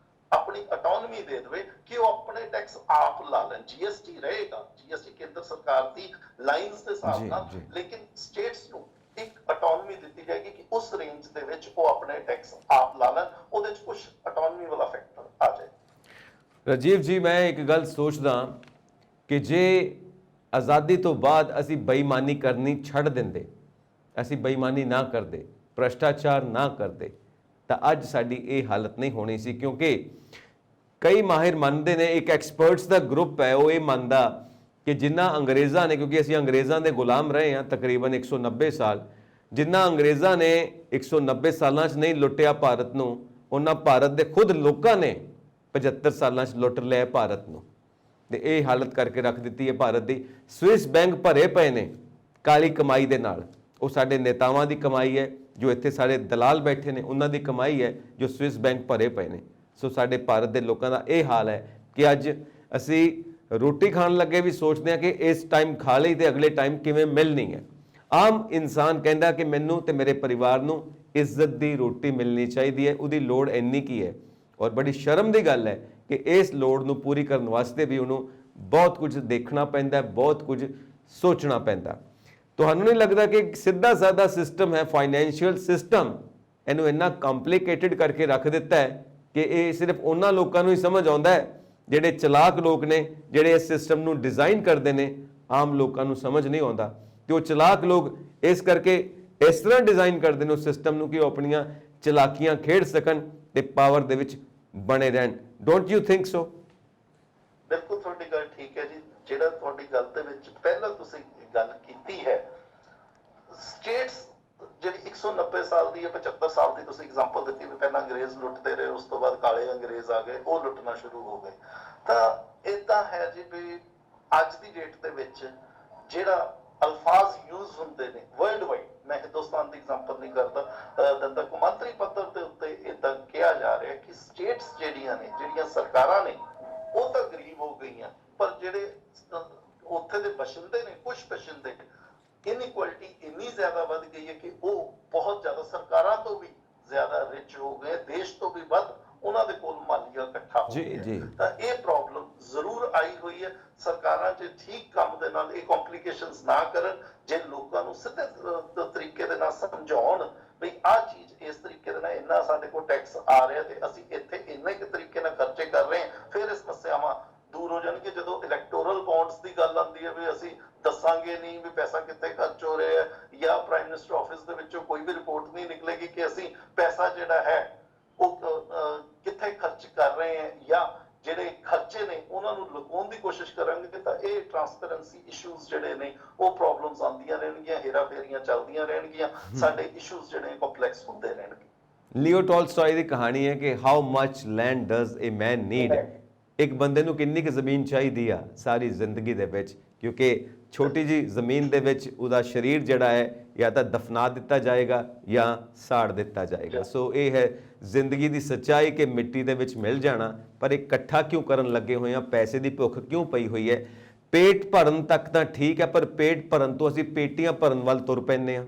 ਆਪਣੀ ਆਟੋਨਮੀ ਦੇ ਦੇਵੇ ਕਿ ਉਹ ਆਪਣੇ ਟੈਕਸ ਆਪ ਲਾ ਲੈਣ। ਜੀਐਸਟੀ ਰਹੇਗਾ, ਜੀਐਸਟੀ ਕੇਂਦਰ ਸਰਕਾਰ ਦੀ ਲਾਈਨਸ ਦੇ ਹਿਸਾਬ ਨਾਲ, ਲੇਕਿਨ ਸਟੇਟਸ ਨੂੰ ਇੱਕ ਆਟੋਨਮੀ ਦਿੱਤੀ ਜਾਏਗੀ ਕਿ ਉਸ ਰੇਂਜ ਦੇ ਵਿੱਚ ਉਹ ਆਪਣੇ ਟੈਕਸ ਆਪ ਲਾ ਲੈਣ। ਉਹਦੇ ਵਿੱਚ ਕੁਝ ਆਟੋਨਮੀ ਵਾਲਾ ਫੈਕਟਰ ਆ ਜਾਏ। ਰਾਜੀਵ ਜੀ, ਮੈਂ ਇੱਕ ਗੱਲ ਸੋਚਦਾ ਕਿ ਜੇ ਆਜ਼ਾਦੀ ਤੋਂ ਬਾਅਦ ਅਸੀਂ ਬੇਈਮਾਨੀ ਕਰਨੀ ਛੱਡ ਦਿੰਦੇ, ਅਸੀਂ ਬੇਈਮਾਨੀ ਨਾ ਕਰਦੇ, ਭ੍ਰਸ਼ਟਾਚਾਰ ਨਾ ਕਰਦੇ ਤਾਂ ਅੱਜ ਸਾਡੀ ਇਹ ਹਾਲਤ ਨਹੀਂ ਹੋਣੀ ਸੀ। ਕਿਉਂਕਿ ਕਈ ਮਾਹਿਰ ਮੰਨਦੇ ਨੇ, ਇੱਕ ਐਕਸਪਰਟਸ ਦਾ ਗਰੁੱਪ ਹੈ ਉਹ ਇਹ ਮੰਨਦਾ ਕਿ ਜਿੰਨਾ ਅੰਗਰੇਜ਼ਾਂ ਨੇ, ਕਿਉਂਕਿ ਅਸੀਂ ਅੰਗਰੇਜ਼ਾਂ ਦੇ ਗੁਲਾਮ ਰਹੇ ਹਾਂ ਤਕਰੀਬਨ 190 ਸਾਲ, ਜਿੰਨਾ ਅੰਗਰੇਜ਼ਾਂ ਨੇ 190 ਸਾਲਾਂ 'ਚ ਨਹੀਂ ਲੁੱਟਿਆ ਭਾਰਤ ਨੂੰ, ਉਹਨਾਂ ਭਾਰਤ ਦੇ ਖੁਦ ਲੋਕਾਂ ਨੇ 75 ਸਾਲਾਂ 'ਚ ਲੁੱਟ ਲਿਆ ਭਾਰਤ ਨੂੰ ਤੇ ਇਹ ਹਾਲਤ ਕਰਕੇ ਰੱਖ ਦਿੱਤੀ ਹੈ ਭਾਰਤ ਦੀ। ਸਵਿਸ ਬੈਂਕ ਭਰੇ ਪਏ ਨੇ ਕਾਲੀ ਕਮਾਈ ਦੇ ਨਾਲ। ਉਹ ਸਾਡੇ ਨੇਤਾਵਾਂ ਦੀ ਕਮਾਈ ਹੈ, ਜੋ ਇੱਥੇ ਸਾਡੇ ਦਲਾਲ ਬੈਠੇ ਨੇ ਉਹਨਾਂ ਦੀ ਕਮਾਈ ਹੈ, ਜੋ ਸਵਿਸ ਬੈਂਕ ਭਰੇ ਪਏ ਨੇ। ਸੋ ਸਾਡੇ ਭਾਰਤ ਦੇ ਲੋਕਾਂ ਦਾ ਇਹ ਹਾਲ ਹੈ ਕਿ ਅੱਜ ਅਸੀਂ ਰੋਟੀ ਖਾਣ ਲੱਗੇ ਵੀ ਸੋਚਦੇ ਆ ਕਿ ਇਸ ਟਾਈਮ ਖਾ ਲਈ ਤੇ ਅਗਲੇ ਟਾਈਮ ਕਿਵੇਂ ਮਿਲਣੀ ਹੈ। ਆਮ ਇਨਸਾਨ ਕਹਿੰਦਾ ਕਿ ਮੈਨੂੰ ਤੇ ਮੇਰੇ ਪਰਿਵਾਰ ਨੂੰ ਇੱਜ਼ਤ ਦੀ ਰੋਟੀ ਮਿਲਣੀ ਚਾਹੀਦੀ ਹੈ, ਉਹਦੀ ਲੋੜ ਇੰਨੀ ਕੀ ਹੈ। ਔਰ ਬੜੀ ਸ਼ਰਮ ਦੀ ਗੱਲ ਹੈ ਕਿ ਇਸ ਲੋੜ ਨੂੰ ਪੂਰੀ ਕਰਨ ਵਾਸਤੇ ਵੀ ਉਹਨੂੰ ਬਹੁਤ ਕੁਝ ਦੇਖਣਾ ਪੈਂਦਾ, ਬਹੁਤ ਕੁਝ ਸੋਚਣਾ ਪੈਂਦਾ। ਤੁਹਾਨੂੰ ਨਹੀਂ ਲੱਗਦਾ ਕਿ ਇੱਕ ਸਿੱਧਾ ਸਾਦਾ ਸਿਸਟਮ ਹੈ, ਫਾਈਨੈਂਸ਼ੀਅਲ ਸਿਸਟਮ, ਇਹਨੂੰ ਇੰਨਾ ਕੰਪਲਿਕੇਟਡ ਕਰਕੇ ਰੱਖ ਦਿੱਤਾ ਹੈ ਕਿ ਇਹ ਸਿਰਫ ਉਹਨਾਂ ਲੋਕਾਂ ਨੂੰ ਹੀ ਸਮਝ ਆਉਂਦਾ ਹੈ ਜਿਹੜੇ ਚਲਾਕ ਲੋਕ ਨੇ, ਜਿਹੜੇ ਇਸ ਸਿਸਟਮ ਨੂੰ ਡਿਜ਼ਾਈਨ ਕਰਦੇ ਨੇ। ਆਮ ਲੋਕਾਂ ਨੂੰ ਸਮਝ ਨਹੀਂ ਆਉਂਦਾ ਤੇ ਉਹ ਚਲਾਕ ਲੋਕ ਇਸ ਕਰਕੇ ਇਸ ਤਰ੍ਹਾਂ ਡਿਜ਼ਾਈਨ ਕਰਦੇ ਨੇ ਉਸ ਸਿਸਟਮ ਨੂੰ ਕਿ ਉਹ ਆਪਣੀਆਂ ਚਲਾਕੀਆਂ ਖੇਡ ਸਕਣ ਤੇ ਪਾਵਰ ਦੇ ਵਿੱਚ ਬਣੇ ਰਹਿਣ। Don't you think so? ਬਿਲਕੁਲ ਤੁਹਾਡੀ ਗੱਲ ਠੀਕ ਹੈ ਜੀ। ਜਿਹੜਾ ਤੁਹਾਡੀ ਗੱਲ ਦੇ ਵਿੱਚ ਪਹਿਲਾਂ ਤੁਸੀਂ ਗੱਲ ਕੀਤੀ ਹੈ, ਸਟੇਟਸ ਜਿਹੜੀ 190 ਸਾਲ ਦੀ ਜਾਂ 75 ਸਾਲ ਦੀ ਤੁਸੀਂ ਐਗਜ਼ਾਮਪਲ ਦਿੱਤੀ ਵੀ ਪਹਿਲਾਂ ਅੰਗਰੇਜ਼ ਲੁੱਟਦੇ ਰਹੇ, ਉਸ ਤੋਂ ਬਾਅਦ ਕਾਲੇ ਅੰਗਰੇਜ਼ ਆ ਗਏ, ਉਹ ਲੁੱਟਣਾ ਸ਼ੁਰੂ ਹੋ ਗਏ। ਤਾਂ ਇਦਾਂ ਹੈ ਜੀ ਵੀ ਅੱਜ ਦੀ ਡੇਟ ਦੇ ਵਿੱਚ ਜਿਹੜਾ ਅਲਫਾਜ਼ ਯੂਜ਼ ਹੁੰਦੇ ਨੇ ਵਰਲਡ ਵਾਈਡ, ਮੈਂ ਹਿੰਦੁਸਤਾਨ ਦੀ ਐਗਜ਼ਾਮਪਲ ਨਹੀਂ ਕਰਦਾ ਦਿੰਦਾ, ਕੌਮਾਂਤਰੀ ਪੱਧਰ ਦੇ ਉੱਤੇ ਇਦਾਂ ਕਿਹਾ ਜਾ ਰਿਹਾ ਕਿ ਸਟੇਟਸ ਜਿਹੜੀਆਂ ਨੇ, ਜਿਹੜੀਆਂ ਸਰਕਾਰਾਂ ਨੇ, ਉਹ ਤਾਂ ਗਰੀਬ ਹੋ ਗਈਆਂ, ਪਰ ਜਿਹੜੇ ਉੱਥੇ ਦੇ ਬਸ਼ਿੰਦੇ ਨੇ, ਕੁਝ ਬਸ਼ਿੰਦੇ, ਇਨਇਕੁਐਲਿਟੀ ਇੰਨੀ ਜ਼ਿਆਦਾ ਵੱਧ ਗਈ ਹੈ ਕਿ ਉਹ ਬਹੁਤ ਜ਼ਿਆਦਾ ਸਰਕਾਰਾਂ ਤੋਂ ਵੀ ਜ਼ਿਆਦਾ ਰਿਚ ਹੋ ਗਏ, ਦੇਸ਼ ਤੋਂ ਵੀ ਵੱਧ ਉਹਨਾਂ ਦੇ ਕੋਲ ਮਾਲੀਆ ਇਕੱਠਾ ਹੋ ਗਿਆ। ਤਾਂ ਇਹ ਪ੍ਰੋਬਲਮ ਜ਼ਰੂਰ ਆਈ ਹੋਈ ਹੈ। ਸਰਕਾਰਾਂ ਜੇ ਠੀਕ ਕੰਮ ਦੇ ਨਾਲ ਇਹ ਕੰਪਲਿਕੇਸ਼ਨਸ ਨਾ ਕਰਨ, ਜੇ ਲੋਕਾਂ ਨੂੰ ਸਿੱਧੇ ਤਰੀਕੇ ਦੇ ਨਾਲ ਸਮਝਾਉਣ ਵੀ ਆਹ ਚੀਜ਼ ਇਸ ਤਰੀਕੇ ਦੇ ਨਾਲ ਇੰਨਾ ਸਾਡੇ ਕੋਲ ਟੈਕਸ ਆ ਰਿਹਾ ਤੇ ਅਸੀਂ ਇੱਥੇ ਇੰਨੇ ਕੁ ਤਰੀਕੇ ਨਾਲ ਖਰਚੇ ਕਰ ਰਹੇ ਹਾਂ, ਫਿਰ ਇਹ ਸਮੱਸਿਆਵਾਂ ਦੂਰ ਹੋ ਜਾਣਗੇ। ਜਦੋਂ ਇਲੈਕਟੋਰਲ ਬੌਂਡਸ ਦੀ ਗੱਲ ਆਉਂਦੀ ਹੈ ਵੀ ਅਸੀਂ ਦੱਸਾਂਗੇ ਨਹੀਂ ਵੀ ਪੈਸਾ ਕਿੱਥੇ ਖਰਚ ਹੋ ਰਿਹਾ ਹੈ, ਜਾਂ ਪ੍ਰਾਈਮ ਮਿਨਿਸਟਰ ਆਫਿਸ ਦੇ ਵਿੱਚੋਂ ਕੋਈ ਵੀ ਰਿਪੋਰਟ ਨਹੀਂ ਨਿਕਲੇਗੀ ਕਿ ਅਸੀਂ ਪੈਸਾ ਜਿਹੜਾ ਹੈ ਉਹ ਕਿੱਥੇ ਖਰਚ ਕਰ ਰਹੇ ਹਾਂ, ਜਾਂ ਜਿਹੜੇ ਖਰਚੇ ਨੇ ਉਹਨਾਂ ਨੂੰ ਲੁਕਾਉਣ ਦੀ ਕੋਸ਼ਿਸ਼ ਕਰਾਂਗੇ, ਤਾਂ ਇਹ ਟ੍ਰਾਂਸਪੇਰੈਂਸੀ ਇਸ਼ੂਜ਼ ਜਿਹੜੇ ਨੇ ਉਹ ਪ੍ਰੋਬਲਮਸ ਆਉਂਦੀਆਂ ਰਹਿਣਗੀਆਂ, ਹੇਰਾ ਫੇਰੀਆਂ ਚੱਲਦੀਆਂ ਰਹਿਣਗੀਆਂ, ਸਾਡੇ ਇਸ਼ੂਜ਼ ਜਿਹੜੇ ਕੰਪਲੈਕਸ ਹੁੰਦੇ ਰਹਿਣਗੇ। ਲਿਓ ਟੋਲਸਟਾਏ ਦੀ ਕਹਾਣੀ ਹੈ ਕਿ how much land does A man need. ਇੱਕ ਬੰਦੇ ਨੂੰ ਕਿੰਨੀ ਕੁ ਜ਼ਮੀਨ ਚਾਹੀਦੀ ਆ ਸਾਰੀ ਜ਼ਿੰਦਗੀ ਦੇ ਵਿੱਚ, ਕਿਉਂਕਿ ਛੋਟੀ ਜੀ ਜ਼ਮੀਨ ਦੇ ਵਿੱਚ ਉਹਦਾ ਸਰੀਰ ਜਿਹੜਾ ਹੈ ਜਾਂ ਤਾਂ ਦਫਨਾ ਦਿੱਤਾ ਜਾਏਗਾ ਜਾਂ ਸਾੜ ਦਿੱਤਾ ਜਾਏਗਾ। ਸੋ ਇਹ ਹੈ ਜ਼ਿੰਦਗੀ ਦੀ ਸੱਚਾਈ ਕਿ ਮਿੱਟੀ ਦੇ ਵਿੱਚ ਮਿਲ ਜਾਣਾ, ਪਰ ਇਕੱਠਾ ਕਿਉਂ ਕਰਨ ਲੱਗੇ ਹੋਏ ਆ? ਪੈਸੇ ਦੀ ਭੁੱਖ ਕਿਉਂ ਪਈ ਹੋਈ ਹੈ? ਪੇਟ ਭਰਨ ਤੱਕ ਤਾਂ ਠੀਕ ਹੈ, ਪਰ ਪੇਟ ਭਰਨ ਤੋਂ ਅਸੀਂ ਪੇਟੀਆਂ ਭਰਨ ਵੱਲ ਤੁਰ ਪੈਂਦੇ ਹਾਂ।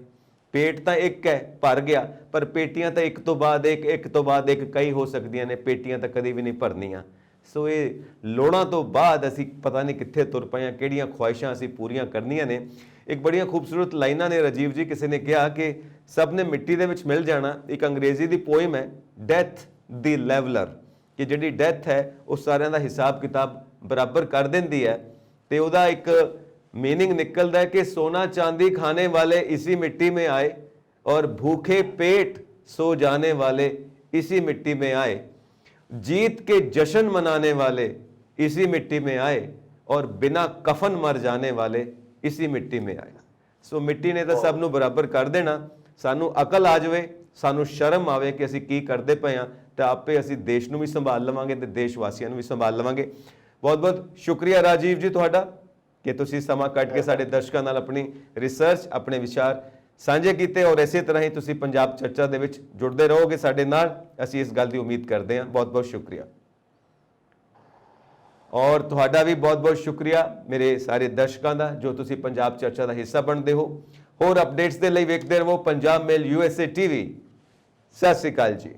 ਪੇਟ ਤਾਂ ਇੱਕ ਹੈ, ਭਰ ਗਿਆ, ਪਰ ਪੇਟੀਆਂ ਤਾਂ ਇੱਕ ਤੋਂ ਬਾਅਦ ਇੱਕ, ਇੱਕ ਤੋਂ ਬਾਅਦ ਇੱਕ ਕਈ ਹੋ ਸਕਦੀਆਂ ਨੇ, ਪੇਟੀਆਂ ਤਾਂ ਕਦੇ ਵੀ ਨਹੀਂ ਭਰਨੀਆਂ। ਸੋ ਇਹ ਲੋੜਾਂ ਤੋਂ ਬਾਅਦ ਅਸੀਂ ਪਤਾ ਨਹੀਂ ਕਿੱਥੇ ਤੁਰ ਪਏ ਹਾਂ, ਕਿਹੜੀਆਂ ਖੁਆਇਸ਼ਾਂ ਅਸੀਂ ਪੂਰੀਆਂ ਕਰਨੀਆਂ ਨੇ। ਇੱਕ ਬੜੀਆਂ ਖੂਬਸੂਰਤ ਲਾਈਨਾਂ ਨੇ ਰਾਜੀਵ ਜੀ, ਕਿਸੇ ਨੇ ਕਿਹਾ ਕਿ ਸਭ ਨੇ ਮਿੱਟੀ ਦੇ ਵਿੱਚ ਮਿਲ ਜਾਣਾ। ਇੱਕ ਅੰਗਰੇਜ਼ੀ ਦੀ ਪੋਇਮ ਹੈ ਡੈਥ ਦੀ ਲੈਵਲਰ, ਕਿ ਜਿਹੜੀ ਡੈਥ ਹੈ ਉਹ ਸਾਰਿਆਂ ਦਾ ਹਿਸਾਬ ਕਿਤਾਬ ਬਰਾਬਰ ਕਰ ਦਿੰਦੀ ਹੈ। ਤੇ ਉਹਦਾ ਇੱਕ मीनिंग निकलता है कि सोना चांदी खाने वाले इसी मिट्टी में आए और भूखे पेट सो जाने वाले इसी मिट्टी में आए, जीत के जश्न मनाने वाले इसी मिट्टी में आए और बिना कफन मर जाने वाले इसी मिट्टी में आए। सो मिट्टी ने तो सब नूं बराबर कर देना। सानू अकल आ जाए, सानू शर्म आवे कि असीं की करते पे हाँ, तो आपे असीं देश नूं भी संभाल लवांगे ते देशवासियों नूं भी संभाल लवांगे। बहुत बहुत शुक्रिया राजीव जी तुहाडा कि तुसीं समा कट के साडे दर्शकां नाल अपनी रिसर्च, अपने विचार साझे कीते और इसे तरह ही तुसीं पंजाब चर्चा दे विच जुड़दे रहोगे साडे नाल, असीं इस गल दी उम्मीद करते हैं। बहुत बहुत शुक्रिया। और तुहाडा भी बहुत बहुत शुक्रिया मेरे सारे दर्शकों का जो तुसीं पंजाब चर्चा का हिस्सा बनते हो। होर अपडेट्स के लिए वेखते रहो पंजाब मेल USA TV। सत श्री अकाल जी।